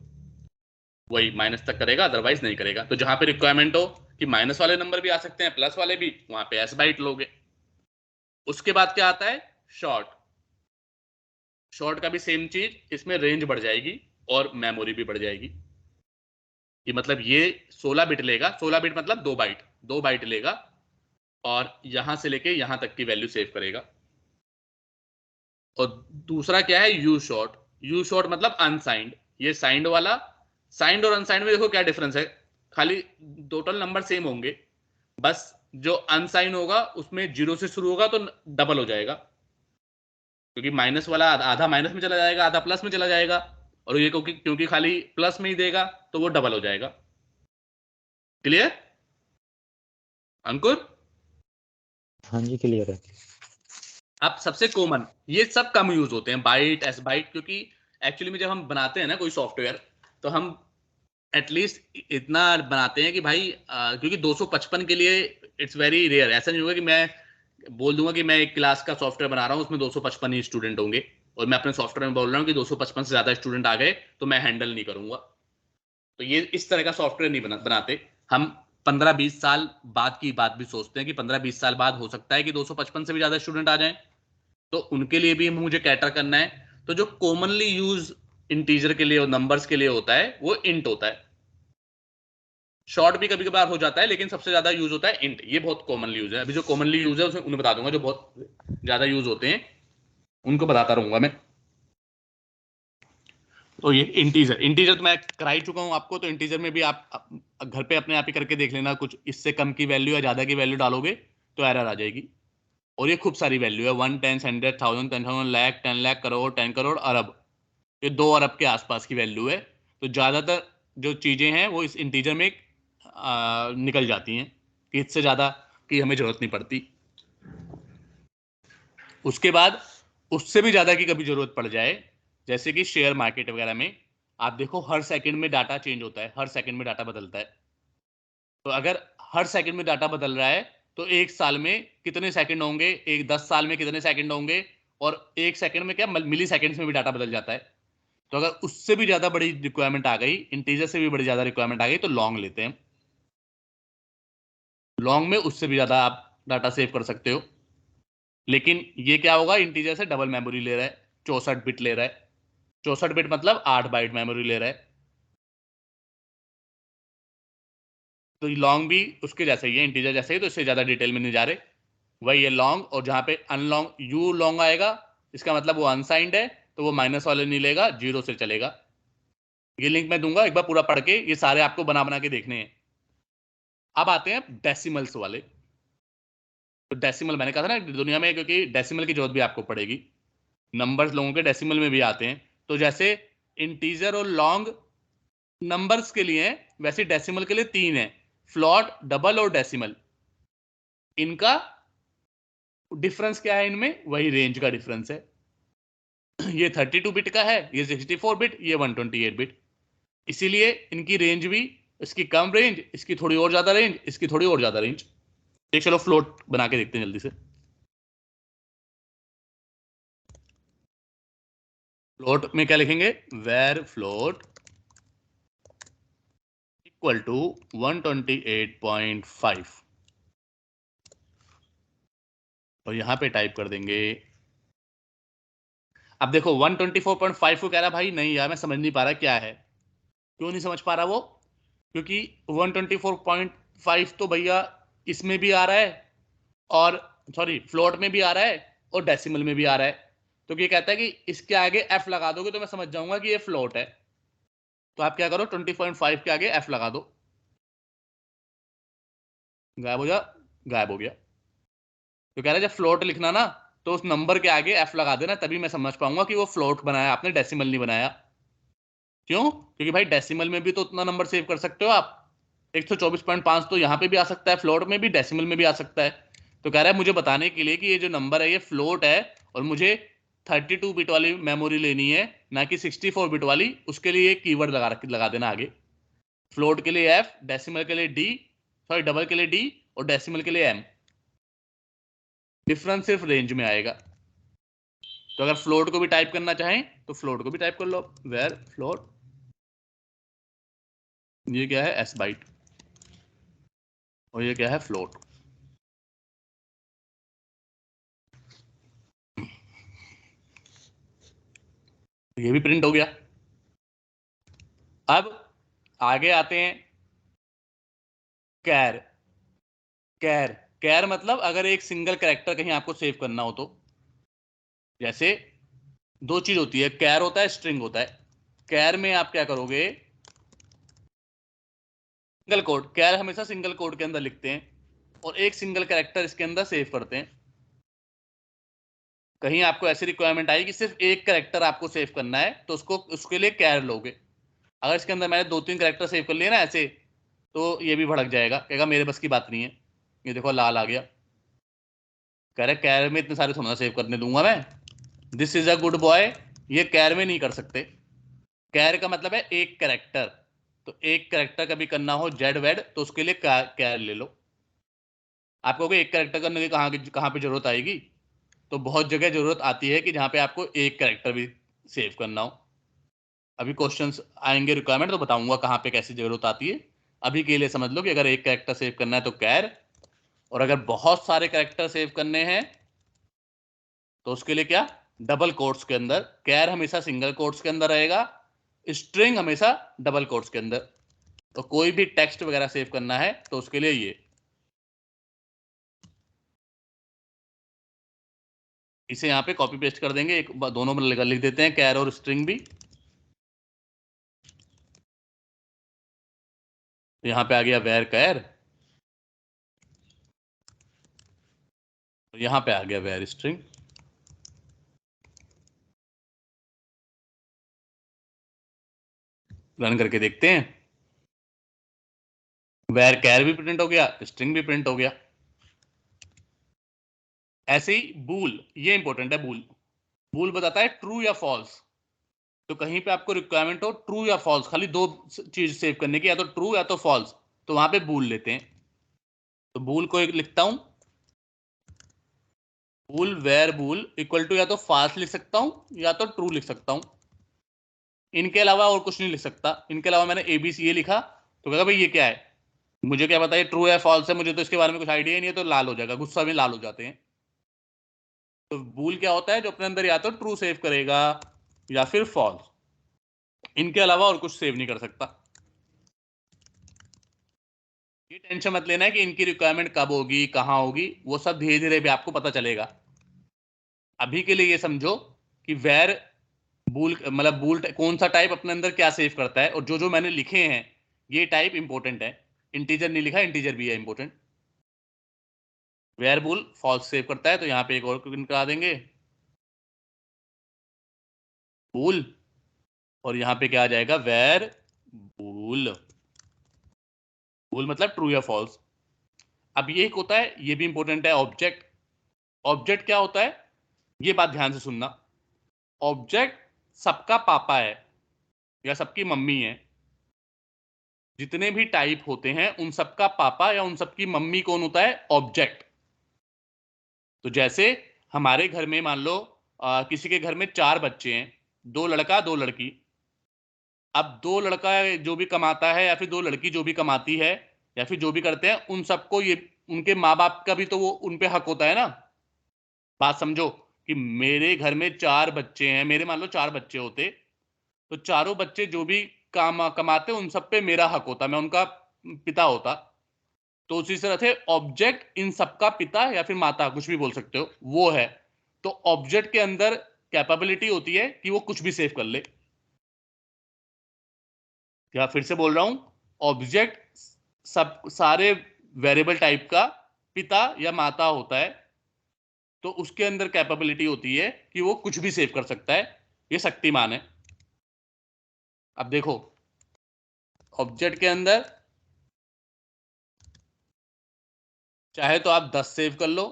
वही माइनस तक करेगा, अदरवाइज नहीं करेगा। तो जहां पे रिक्वायरमेंट हो कि माइनस वाले नंबर भी आ सकते हैं, प्लस वाले भी, वहां पे एस बाइट लोगे। उसके बाद क्या आता है? शॉर्ट। शॉर्ट का भी सेम चीज, इसमें रेंज बढ़ जाएगी और मेमोरी भी बढ़ जाएगी। कि मतलब ये 16 बिट लेगा, 16 बिट मतलब 2 बाइट, 2 बाइट लेगा और यहां से लेके यहां तक की वैल्यू सेव करेगा। और दूसरा क्या है? You short. यू शॉर्ट मतलब अनसाइंड। ये साइंड वाला, साइंड और अनसाइंड में देखो क्या डिफरेंस है, खाली टोटल नंबर सेम होंगे, बस जो अनसाइन होगा उसमें 0 से शुरू होगा तो डबल हो जाएगा, क्योंकि माइनस वाला आधा माइनस में चला जाएगा, आधा प्लस में चला जाएगा। और ये क्योंकि क्योंकि खाली प्लस में ही देगा तो वो डबल हो जाएगा। क्लियर अंकुर? हाँ जी क्लियर है। अब सबसे कॉमन, ये सब कम यूज होते हैं, बाइट, एस बाइट, क्योंकि एक्चुअली में जब हम बनाते हैं ना कोई सॉफ्टवेयर, तो हम एटलीस्ट इतना बनाते हैं कि भाई क्योंकि 255 के लिए इट्स वेरी रेयर। ऐसा नहीं होगा कि मैं बोल दूंगा कि मैं एक क्लास का सॉफ्टवेयर बना रहा हूं उसमें 255 ही स्टूडेंट होंगे और मैं अपने सॉफ्टवेयर में बोल रहा हूँ कि 255 से ज्यादा स्टूडेंट आ गए तो मैं हैंडल नहीं करूंगा। तो ये इस तरह का सॉफ्टवेयर नहीं बनाते हम। 15-20 साल बाद की बात भी सोचते हैं कि 15-20 साल बाद हो सकता है कि 255 से भी ज्यादा स्टूडेंट आ जाएं, तो उनके लिए भी मुझे कैटर करना है। तो जो कॉमनली यूज इंटीजर के लिए और नंबर्स के लिए होता है वो इंट होता है। शॉर्ट भी कभी कभार हो जाता है लेकिन सबसे ज्यादा यूज होता है इंट। ये बहुत कॉमनली यूज है। अभी जो कॉमनली यूज है उसमें उन्हें बता दूंगा, जो बहुत ज्यादा यूज होते हैं उनको बताता रहूंगा मैं। तो ये इंटीजर, इंटीजर तो मैं करा ही चुका हूं आपको। तो इंटीजर में भी आप घर पे अपने आप ही करके देख लेना, कुछ इससे कम की वैल्यू या ज्यादा की वैल्यू डालोगे तो एरर आ जाएगी। और ये खूब सारी वैल्यू है, 1, 10, 100, 1000, 10,000, लाख, 10 लाख, करोड़, 10 करोड़, अरब। ये 2 अरब के आसपास की वैल्यू है। तो ज्यादातर जो चीजें हैं वो इस इंटीजर में निकल जाती हैं, कि इससे ज्यादा की हमें जरूरत नहीं पड़ती। उसके बाद उससे भी ज्यादा की कभी जरूरत पड़ जाए, जैसे कि शेयर मार्केट वगैरह में, आप देखो हर सेकंड में डाटा चेंज होता है, हर सेकंड में डाटा बदलता है। तो अगर हर सेकंड में डाटा बदल रहा है तो एक साल में कितने सेकंड होंगे, एक 10 साल में कितने सेकंड होंगे, और एक सेकंड में क्या मिली सेकंड्स में भी डाटा बदल जाता है। तो अगर उससे भी ज्यादा बड़ी रिक्वायरमेंट आ गई, इंटीजर से भी बड़ी ज्यादा रिक्वायरमेंट आ गई, तो लॉन्ग लेते हैं। लॉन्ग में उससे भी ज्यादा आप डाटा सेव कर सकते हो। लेकिन ये क्या होगा, इंटीजर से डबल मेमोरी ले रहा है, 64 बिट ले रहा है। 64 बिट मतलब 8 बाइट मेमोरी ले रहा है। तो लॉन्ग भी उसके जैसे ही है, इंटीजर जैसे ही, तो इससे ज्यादा डिटेल में नहीं जा रहे। वही है लॉन्ग। और जहां पे अनलॉन्ग, यू लॉन्ग आएगा, इसका मतलब वो अनसाइंड है, तो वो माइनस वाले नहीं लेगा, 0 से चलेगा। ये लिंक मैं दूंगा, एक बार पूरा पढ़ के, ये सारे आपको बना बना के देखने हैं। अब आते हैं डेसिमल्स वाले। तो डेसिमल मैंने कहा था ना दुनिया में, क्योंकि डेसिमल की जरूरत भी आपको पड़ेगी, नंबर्स लोगों के डेसिमल में भी आते हैं। तो जैसे इंटीजर और लॉन्ग नंबर्स के लिए हैं, वैसे डेसिमल के लिए 3 है, फ्लॉट, डबल और डेसिमल। इनका डिफरेंस क्या है? इनमें वही रेंज का डिफरेंस है। ये 32 बिट का है, ये 64 बिट, ये 128 बिट। इसीलिए इनकी रेंज भी, इसकी कम रेंज, इसकी थोड़ी और ज्यादा रेंज, इसकी थोड़ी और ज्यादा रेंज। एक चलो फ्लोट बना के देखते हैं जल्दी से। फ्लोट में क्या लिखेंगे? वेर फ्लोट इक्वल टू 128.5, और यहां पे टाइप कर देंगे। अब देखो 124.5 को कह रहा भाई नहीं यार मैं समझ नहीं पा रहा क्या है। क्यों नहीं समझ पा रहा वो? क्योंकि 124.5 तो भैया इसमें भी आ रहा है और सॉरी फ्लोट में भी आ रहा है और डेसिमल में भी आ रहा है। तो ये कहता है कि इसके आगे एफ लगा दोगे तो मैं समझ जाऊंगा कि ये फ्लोट है। तो आप क्या करो 20.5 के आगे एफ लगा दो, गायब हो जा, गायब हो गया। तो कह रहा है जब फ्लोट लिखना ना तो उस नंबर के आगे एफ लगा देना, तभी मैं समझ पाऊंगा कि वो फ्लोट बनाया आपने, डेसिमल नहीं बनाया। क्यों? क्योंकि भाई डेसिमल में भी तो उतना नंबर सेव कर सकते हो आप। 124.5 तो यहाँ पे भी आ सकता है, फ्लोट में भी, डेसिमल में भी आ सकता है। तो कह रहा है मुझे बताने के लिए कि ये जो नंबर है ये फ्लोट है और मुझे 32 बिट वाली मेमोरी लेनी है, ना कि 64 बिट वाली। उसके लिए एक कीवर्ड लगा देना आगे। फ्लोट के लिए एफ, डेसिमल के लिए डी, सॉरी डबल के लिए डी और डेसिमल के लिए एम। डिफरेंस सिर्फ रेंज में आएगा। तो अगर फ्लोट को भी टाइप करना चाहें तो फ्लोट को भी टाइप कर लो, वेर फ्लोट। ये क्या है? Sbyte. और ये क्या है? फ्लोट। ये भी प्रिंट हो गया। अब आगे आते हैं कैर। कैर कैर मतलब अगर एक सिंगल कैरेक्टर कहीं आपको सेव करना हो तो, जैसे दो चीज होती है, कैर होता है, स्ट्रिंग होता है। कैर में आप क्या करोगे? सिंगल कोड, कैर हमेशा सिंगल कोड के अंदर लिखते हैं और एक सिंगल कैरेक्टर इसके अंदर सेव करते हैं। कहीं आपको ऐसी रिक्वायरमेंट आई कि सिर्फ एक कैरेक्टर आपको सेव करना है तो उसको उसके लिए कैर लोगे। अगर इसके अंदर मैंने 2-3 कैरेक्टर सेव कर लिए ना ऐसे, तो ये भी भड़क जाएगा, कहेगा मेरे बस की बात नहीं है। ये देखो लाल आ गया, कह रहे कैर में इतने सारे थोड़ा सेव करने दूंगा मैं। This is a good boy, ये कैर में नहीं कर सकते। कैर का मतलब है एक कैरेक्टर। तो एक कैरेक्टर कभी करना हो जेड वेड तो उसके लिए कैर ले लो। आप कहोगे एक कैरेक्टर करने की कहाँ पे जरूरत आएगी? तो बहुत जगह जरूरत आती है कि जहां पे आपको एक कैरेक्टर भी सेव करना हो। अभी क्वेश्चंस आएंगे रिक्वायरमेंट तो बताऊंगा कहाँ पे कैसी जरूरत आती है। अभी के लिए समझ लो कि अगर एक कैरेक्टर सेव करना है तो कैर, और अगर बहुत सारे कैरेक्टर सेव करने हैं तो उसके लिए क्या? डबल कोट्स के अंदर। कैर हमेशा सिंगल कोट्स के अंदर रहेगा, स्ट्रिंग हमेशा डबल कोट्स के अंदर। तो कोई भी टेक्स्ट वगैरह सेव करना है तो उसके लिए ये, इसे यहाँ पे कॉपी पेस्ट कर देंगे, एक दोनों में लिख देते हैं कैर और स्ट्रिंग भी। यहाँ पे आ गया वेर कैर, यहाँ पे आ गया वेर स्ट्रिंग। रन करके देखते हैं, वेर कैर भी प्रिंट हो गया, स्ट्रिंग भी प्रिंट हो गया। ऐसे ही बूल, ये इंपॉर्टेंट है। बूल बूल बताता है ट्रू या फॉल्स। तो कहीं पे आपको रिक्वायरमेंट हो ट्रू या फॉल्स, खाली दो चीज सेव करने की, या तो ट्रू या तो फॉल्स, तो वहां पे बूल लेते हैं। तो बूल को एक लिखता हूं, बूल वेर बूल इक्वल टू या तो फॉल्स लिख सकता हूं या तो ट्रू लिख सकता हूं। इनके अलावा और कुछ नहीं लिख सकता। इनके अलावा मैंने एबीसी ये लिखा तो कहा भाई ये क्या है, मुझे क्या पता ये ट्रू है फॉल्स है, मुझे तो इसके बारे में कुछ आइडिया ही नहीं है। तो लाल हो जाएगा, गुस्सा में लाल हो जाते हैं। तो बूल क्या होता है? जो अपने अंदर या तो ट्रू सेव करेगा या फिर फॉल्स, इनके अलावा और कुछ सेव नहीं कर सकता। ये टेंशन मत लेना है कि इनकी रिक्वायरमेंट कब होगी कहां होगी, वो सब धीरे धीरे भी आपको पता चलेगा। अभी के लिए ये समझो कि वेर बूल मतलब बूल कौन सा टाइप अपने अंदर क्या सेव करता है, और जो जो मैंने लिखे हैं ये टाइप इंपॉर्टेंट है। इंटीजर नहीं लिखा, इंटीजर भी है important. Var bool false save करता है, तो यहाँ पे एक और करा देंगे बूल, और यहाँ पे क्या आ जाएगा? वेर बूल। बूल मतलब ट्रू या फॉल्स। अब ये एक होता है, ये भी इंपॉर्टेंट है, ऑब्जेक्ट। ऑब्जेक्ट क्या होता है ये बात ध्यान से सुनना। ऑब्जेक्ट सबका पापा है या सबकी मम्मी है। जितने भी टाइप होते हैं उन सबका पापा या उन सबकी मम्मी कौन होता है? ऑब्जेक्ट। तो जैसे हमारे घर में मान लो किसी के घर में 4 बच्चे हैं, 2 लड़का 2 लड़की। अब 2 लड़का जो भी कमाता है या फिर 2 लड़की जो भी कमाती है या फिर जो भी करते हैं, उन सबको ये उनके माँ बाप का भी तो वो उन पे हक होता है ना। बात समझो कि मेरे घर में 4 बच्चे हैं, मेरे मान लो 4 बच्चे होते, तो चारों बच्चे जो भी काम कमाते उन सब पे मेरा हक होता, मैं उनका पिता होता। तो उसी तरह से ऑब्जेक्ट इन सबका पिता या फिर माता, कुछ भी बोल सकते हो, वो है। तो ऑब्जेक्ट के अंदर कैपेबिलिटी होती है कि वो कुछ भी सेव कर ले। या फिर से बोल रहा हूं, ऑब्जेक्ट सब सारे वेरिएबल टाइप का पिता या माता होता है, तो उसके अंदर कैपेबिलिटी होती है कि वो कुछ भी सेव कर सकता है। ये शक्तिमान है। अब देखो, ऑब्जेक्ट के अंदर चाहे तो आप 10 सेव कर लो,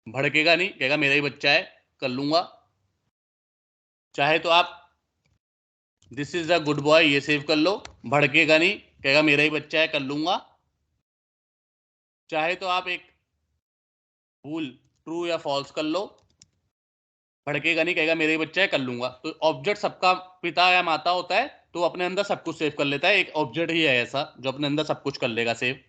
भड़केगा नहीं, कहेगा मेरा ही बच्चा है, कर लूंगा। चाहे तो आप this is a good boy ये सेव कर लो, भड़केगा नहीं, कहेगा मेरा ही बच्चा है, कर लूंगा। चाहे तो आप एक भूल ट्रू या फॉल्स कर लो, भड़केगा नहीं, कहेगा मेरा ही बच्चा है, कर लूंगा। तो ऑब्जेक्ट सबका पिता या माता होता है, तो अपने अंदर सब कुछ सेव कर लेता है। एक ऑब्जेक्ट ही है ऐसा जो अपने अंदर सब कुछ कर लेगा सेव।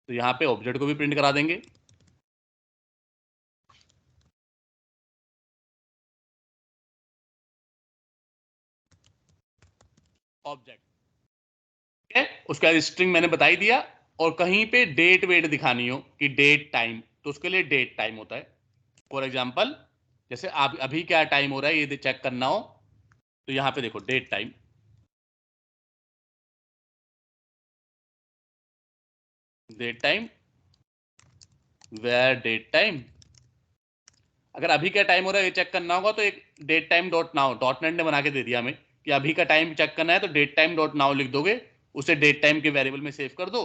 तो यहाँ पे ऑब्जेक्ट को भी प्रिंट करा देंगे। ऑब्जेक्ट, ठीक है, उसके बाद स्ट्रिंग मैंने बता ही दिया। और कहीं पे डेट वेट दिखानी हो कि डेट टाइम, तो उसके लिए डेट टाइम होता है। फॉर एग्जाम्पल, जैसे आप अभी क्या टाइम हो रहा है ये चेक करना हो, तो यहाँ पे देखो date time, date time, where date time. अगर अभी क्या टाइम हो रहा है ये चेक करना होगा, तो एक date time dot now, dot net ने बना के दे दिया हमें कि अभी का टाइम चेक करना है, तो डेट टाइम डॉट नाउ लिख दोगे, उसे डेट टाइम के वेरिएबल में सेव कर दो।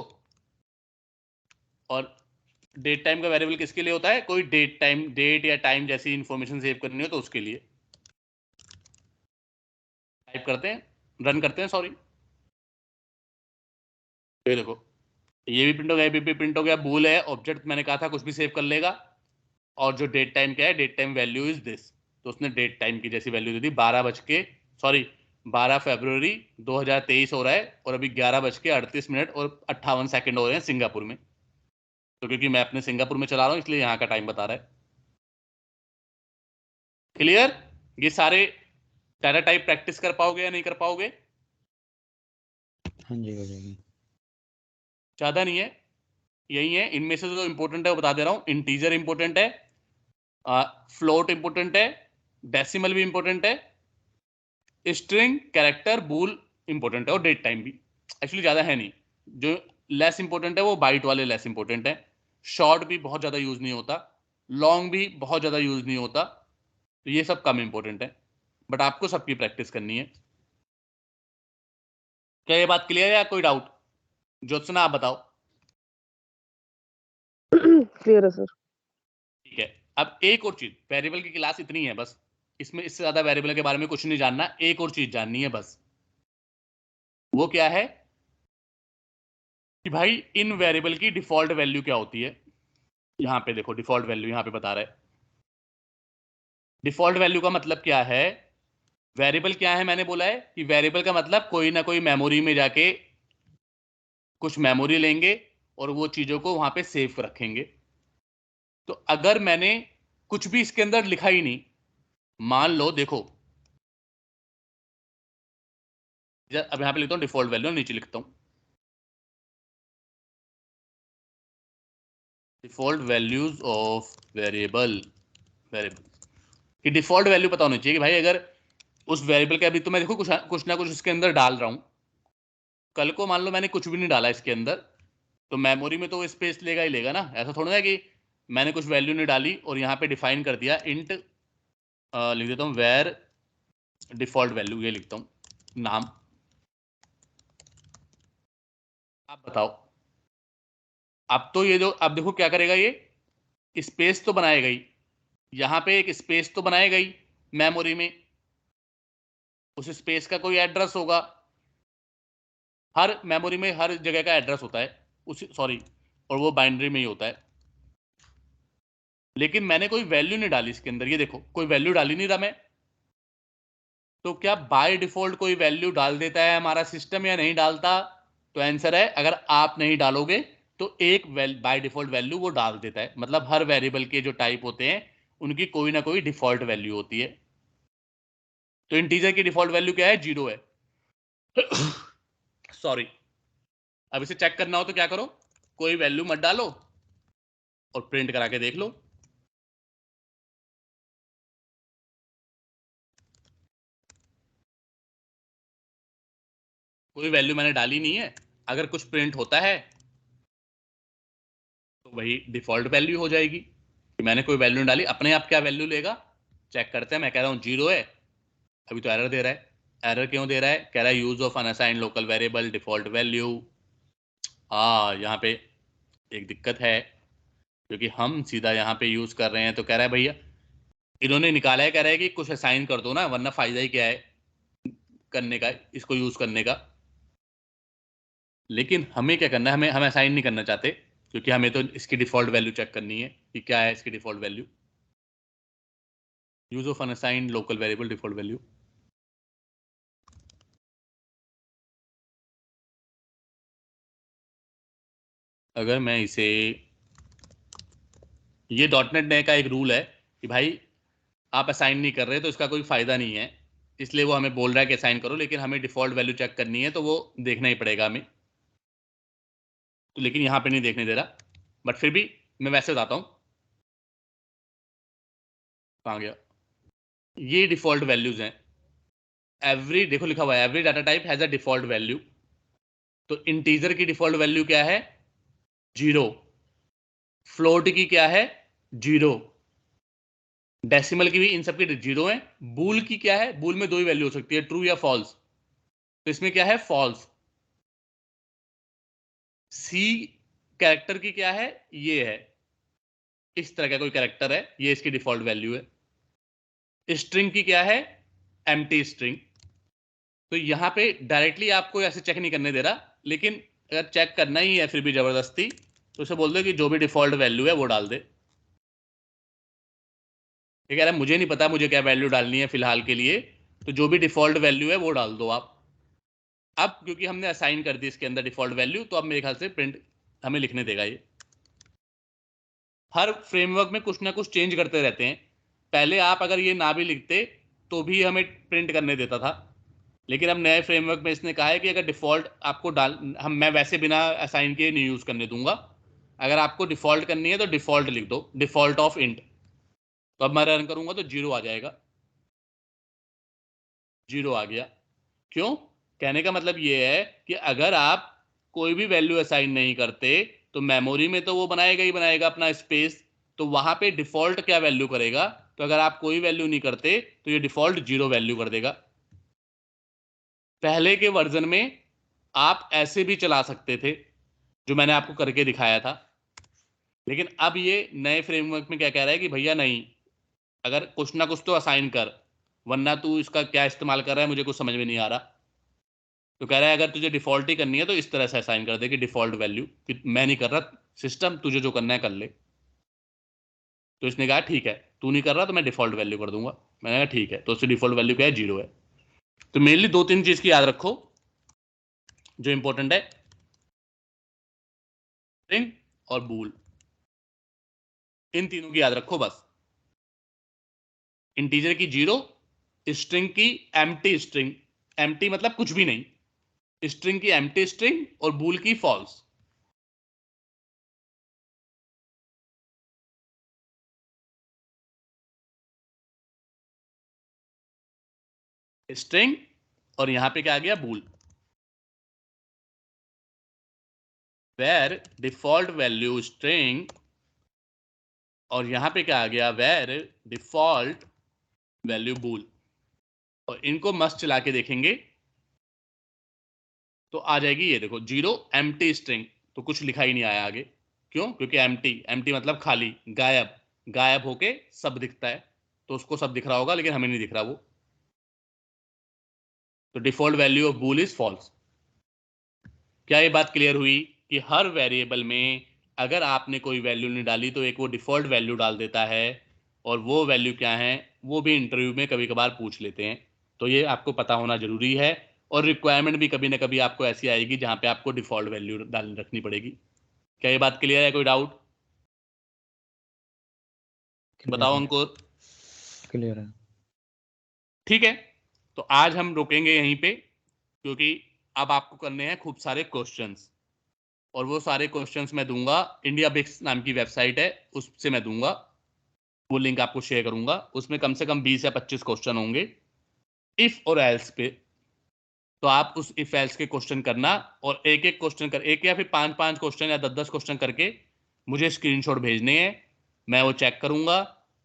और डेट टाइम का वेरिएबल किसके लिए होता है? कोई डेट टाइम, डेट या टाइम जैसी इंफॉर्मेशन सेव करनी हो तो उसके लिए। टाइप करते हैं, रन करते हैं, सॉरी। ये देखो, ये भी प्रिंट हो गया, ये भी प्रिंट हो गया। भूल है, ऑब्जेक्ट मैंने कहा था कुछ भी सेव कर लेगा। और जो डेट टाइम क्या है, date time value is this, तो उसने डेट टाइम की जैसी वैल्यू दे दी। 12 फरवरी 2023 हो रहा है, और अभी 11:38 और 58 सेकंड हो रहे हैं सिंगापुर में। तो क्योंकि मैं अपने सिंगापुर में चला रहा हूं, इसलिए यहाँ का टाइम बता रहा है। क्लियर? ये सारे डाटा टाइप प्रैक्टिस कर पाओगे या नहीं कर पाओगे? हाँ जी, हो जाएगी। ज्यादा नहीं है, यही है। इनमें से जो इंपॉर्टेंट है वो बता दे रहा हूं। इंटीजर इंपॉर्टेंट है, फ्लोट इंपॉर्टेंट है, डेसिमल भी इंपॉर्टेंट है, स्ट्रिंग, कैरेक्टर, बूल इंपॉर्टेंट है, और डेट टाइम भी। एक्चुअली ज्यादा है नहीं। जो लेस इंपॉर्टेंट है वो बाइट वाले लेस इंपॉर्टेंट है। शॉर्ट भी बहुत ज्यादा यूज नहीं होता, लॉन्ग भी बहुत ज्यादा यूज नहीं होता, तो ये सब कम इंपॉर्टेंट है। बट आपको सबकी प्रैक्टिस करनी है। क्या ये बात क्लियर है या कोई डाउट? ज्योत्सना आप बताओ। क्लियर है सर। ठीक है, अब एक और चीज, वेरिएबल की क्लास इतनी है बस, इसमें इससे ज्यादा वेरिएबल के बारे में कुछ नहीं जानना। एक और चीज जाननी है बस, वो क्या है कि भाई इन वेरिएबल की डिफॉल्ट वैल्यू क्या होती है। यहां पे देखो, डिफॉल्ट वैल्यू यहां पे बता रहा है। डिफॉल्ट वैल्यू का मतलब क्या है? वेरिएबल क्या है? मैंने बोला है कि वेरिएबल का मतलब कोई ना कोई मेमोरी में जाके कुछ मेमोरी लेंगे और वो चीजों को वहां पे सेव रखेंगे। तो अगर मैंने कुछ भी इसके अंदर लिखा ही नहीं, मान लो, देखो अब यहां पे लिखता हूं डिफॉल्ट वैल्यू, नीचे लिखता हूं डिफॉल्ट वैल्यूज ऑफ वेरिएबल। कि डिफॉल्ट वैल्यू पता होनी चाहिए कि भाई अगर उस वेरिएबल के, अभी तो मैं देखो कुछ ना कुछ उसके अंदर डाल रहा हूं, कल को मान लो मैंने कुछ भी नहीं डाला इसके अंदर, तो मेमोरी में तो वो स्पेस लेगा ही लेगा ना। ऐसा थोड़ा ना कि मैंने कुछ वैल्यू नहीं डाली और यहाँ पे डिफाइन कर दिया इंट, लिख देता हूँ वेर डिफॉल्ट वैल्यू, ये लिखता हूँ नाम। आप बताओ, अब तो ये जो, अब देखो क्या करेगा ये, स्पेस तो बनाएगा ही, यहाँ पे एक स्पेस तो बनाएगा ही मेमोरी में, उस स्पेस का कोई एड्रेस होगा। हर मेमोरी में हर जगह का एड्रेस होता है उस, सॉरी, और वो बाइनरी में ही होता है। लेकिन मैंने कोई वैल्यू नहीं डाली इसके अंदर, ये देखो कोई वैल्यू डाली नहीं रहा मैं। तो क्या बाय डिफॉल्ट कोई वैल्यू डाल देता है हमारा सिस्टम या नहीं डालता? तो आंसर है, अगर आप नहीं डालोगे तो एक बाय डिफॉल्ट वैल्यू वो डाल देता है। मतलब हर वेरिएबल के जो टाइप होते हैं उनकी कोई ना कोई डिफॉल्ट वैल्यू होती है। तो इंटीजर की डिफॉल्ट वैल्यू क्या है? 0 है। सॉरी। अब इसे चेक करना हो तो क्या करो, कोई वैल्यू मत डालो और प्रिंट करा के देख लो। कोई वैल्यू मैंने डाली नहीं है, अगर कुछ प्रिंट होता है तो वही डिफॉल्ट वैल्यू हो जाएगी कि मैंने कोई वैल्यू नहीं डाली। अपने आप क्या वैल्यू लेगा चेक करते हैं। मैं कह रहा हूँ 0 है, अभी तो एरर दे रहा है। एरर क्यों दे रहा है? कह रहा है use of unassigned local variable default value. यहाँ पे एक दिक्कत है, क्योंकि हम सीधा यहाँ पे यूज कर रहे हैं तो कह रहा है भैया इन्होंने निकाला है, कह रहा है कि कुछ असाइन कर दो ना, वरना फायदा ही क्या है करने का, इसको यूज करने का। लेकिन हमें क्या करना है, हम असाइन नहीं करना चाहते, क्योंकि हमें तो इसकी डिफॉल्ट वैल्यू चेक करनी है कि क्या है इसकी default value. Use of unassigned local variable default value. अगर मैं इसे, ये डॉटनेट ने का एक रूल है कि भाई आप असाइन नहीं कर रहे तो इसका कोई फायदा नहीं है, इसलिए वो हमें बोल रहा है कि असाइन करो, लेकिन हमें डिफॉल्ट वैल्यू चेक करनी है तो वो देखना ही पड़ेगा हमें। तो लेकिन यहाँ पे नहीं देखने दे रहा, बट फिर भी मैं वैसे बताता हूँ। कहाँ गया? ये डिफॉल्ट वैल्यूज हैं। एवरी, देखो लिखा हुआ है every data type has a default value. तो इंटीजर की डिफॉल्ट वैल्यू क्या है? 0। फ्लोट की क्या है? 0। डेसिमल की भी, इन सबकी 0 है। बूल की क्या है? बूल में दो ही वैल्यू हो सकती है, ट्रू या फॉल्स। तो इसमें क्या है? फॉल्स। सी कैरेक्टर की क्या है? ये है, इस तरह का कोई कैरेक्टर है, ये इसकी डिफॉल्ट वैल्यू है। स्ट्रिंग की क्या है? Empty string. तो यहां पे डायरेक्टली आपको ऐसे चेक नहीं करने दे रहा, लेकिन अगर चेक करना ही है फिर भी जबरदस्ती, तो उसे बोल दो कि जो भी डिफॉल्ट वैल्यू है वो डाल दे। ये कह रहा है मुझे नहीं पता मुझे क्या वैल्यू डालनी है फिलहाल के लिए, तो जो भी डिफॉल्ट वैल्यू है वो डाल दो आप। अब क्योंकि हमने असाइन कर दी इसके अंदर डिफॉल्ट वैल्यू, तो अब मेरे ख्याल से प्रिंट हमें लिखने देगा ये। हर फ्रेमवर्क में कुछ ना कुछ चेंज करते रहते हैं। पहले आप अगर ये ना भी लिखते तो भी हमें प्रिंट करने देता था, लेकिन अब नए फ्रेमवर्क में इसने कहा है कि अगर डिफॉल्ट आपको डाल, मैं वैसे बिना असाइन किए नहीं यूज करने दूंगा। अगर आपको डिफॉल्ट करनी है तो डिफॉल्ट लिख दो, डिफॉल्ट ऑफ इंट। तो अब मैं रन करूंगा तो 0 आ जाएगा। 0 आ गया। क्यों? कहने का मतलब ये है कि अगर आप कोई भी वैल्यू असाइन नहीं करते तो मेमोरी में तो वो बनाएगा ही बनाएगा अपना स्पेस, तो वहां पे डिफॉल्ट क्या वैल्यू करेगा? तो अगर आप कोई वैल्यू नहीं करते तो ये डिफॉल्ट 0 वैल्यू कर देगा। पहले के वर्जन में आप ऐसे भी चला सकते थे, जो मैंने आपको करके दिखाया था, लेकिन अब ये नए फ्रेमवर्क में क्या कह रहा है कि भैया नहीं, अगर कुछ ना कुछ तो असाइन कर, वरना तू इसका क्या इस्तेमाल कर रहा है मुझे कुछ समझ में नहीं आ रहा। तो कह रहा है अगर तुझे डिफॉल्ट ही करनी है तो इस तरह से असाइन कर दे कि डिफॉल्ट वैल्यू, कि मैं नहीं कर रहा, सिस्टम तुझे जो करना है कर ले। तो इसने कहा ठीक है, तू नहीं कर रहा तो मैं डिफॉल्ट वैल्यू कर दूंगा। मैंने कहा ठीक है, तो उससे डिफॉल्ट वैल्यू क्या है? 0 है। तो मेनली दो तीन चीज की याद रखो जो इंपॉर्टेंट है, स्ट्रिंग और बूल, इन तीनों की याद रखो बस। इंटीजर की 0, स्ट्रिंग की एम्प्टी स्ट्रिंग, एम्प्टी मतलब कुछ भी नहीं, स्ट्रिंग की एम्प्टी स्ट्रिंग और बूल की फॉल्स। स्ट्रिंग और यहां पे क्या आ गया? बूल। वेर डिफॉल्ट वैल्यू स्ट्रिंग, और यहां पे क्या आ गया? वेर डिफॉल्ट वैल्यू बूल। और इनको मस्त चला के देखेंगे तो आ जाएगी, ये देखो 0 एम्प्टी स्ट्रिंग, तो कुछ लिखा ही नहीं आया आगे। क्यों? क्योंकि एम्प्टी, एम्प्टी मतलब खाली, गायब, गायब होके सब दिखता है, तो उसको सब दिख रहा होगा लेकिन हमें नहीं दिख रहा वो। तो default value of bool is false. क्या ये बात क्लियर हुई कि हर वेरिएबल में अगर आपने कोई वैल्यू नहीं डाली तो एक वो डिफॉल्ट वैल्यू डाल देता है, और वो वैल्यू क्या है वो भी इंटरव्यू में कभी कभार पूछ लेते हैं। तो ये आपको पता होना जरूरी है, और रिक्वायरमेंट भी कभी ना कभी आपको ऐसी आएगी जहां पे आपको डिफॉल्ट वैल्यू डाल रखनी पड़ेगी। क्या ये बात क्लियर है? कोई डाउट क्लियर बताओ है। उनको। क्लियर है। ठीक है, तो आज हम रुकेंगे यहीं पे, क्योंकि अब आपको करने हैं खूब सारे क्वेश्चंस, और वो सारे क्वेश्चंस मैं दूंगा, इंडिया बिक्स नाम की वेबसाइट है उससे मैं दूंगा, वो लिंक आपको शेयर करूंगा। उसमें कम से कम 20 या 25 क्वेश्चन होंगे इफ और एल्स पे। तो आप उस इफ एल्स के क्वेश्चन करना, और एक एक क्वेश्चन कर, एक या फिर 5-5 क्वेश्चन या 10-10 क्वेश्चन करके मुझे स्क्रीनशॉट भेजने हैं, मैं वो चेक करूंगा।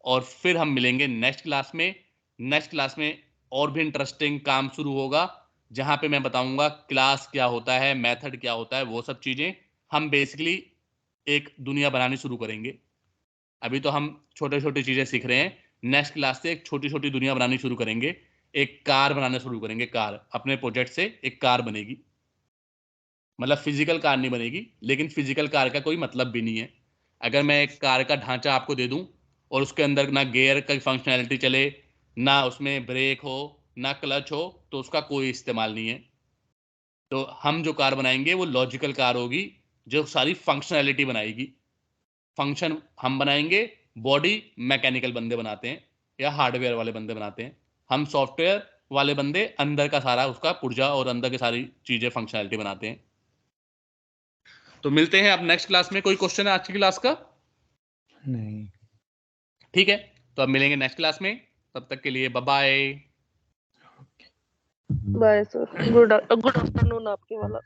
और फिर हम मिलेंगे नेक्स्ट क्लास में। नेक्स्ट क्लास में और भी इंटरेस्टिंग काम शुरू होगा, जहां पे मैं बताऊंगा क्लास क्या होता है, मेथड क्या होता है, वो सब चीजें हम बेसिकली एक दुनिया बनानी शुरू करेंगे। अभी तो हम छोटे छोटी चीजें सीख रहे हैं, नेक्स्ट क्लास से एक छोटी छोटी दुनिया बनानी शुरू करेंगे, एक कार बनाना शुरू करेंगे। कार अपने प्रोजेक्ट से एक कार बनेगी, मतलब फिजिकल कार नहीं बनेगी, लेकिन फिजिकल कार का कोई मतलब भी नहीं है। अगर मैं एक कार का ढांचा आपको दे दूं और उसके अंदर ना गियर का फंक्शनैलिटी चले, ना उसमें ब्रेक हो, ना क्लच हो, तो उसका कोई इस्तेमाल नहीं है। तो हम जो कार बनाएंगे वो लॉजिकल कार होगी, जो सारी फंक्शनैलिटी बनाएगी। फंक्शन हम बनाएंगे, बॉडी मैकेनिकल बंदे बनाते हैं या हार्डवेयर वाले बंदे बनाते हैं, हम सॉफ्टवेयर वाले बंदे अंदर का सारा उसका पुर्जा और अंदर की सारी चीजें फंक्शनैलिटी बनाते हैं। तो मिलते हैं अब नेक्स्ट क्लास में। कोई क्वेश्चन है आज की क्लास का? नहीं। ठीक है, तो अब मिलेंगे नेक्स्ट क्लास में, तब तक के लिए bye bye. Bye sir, good afternoon आपके वाला।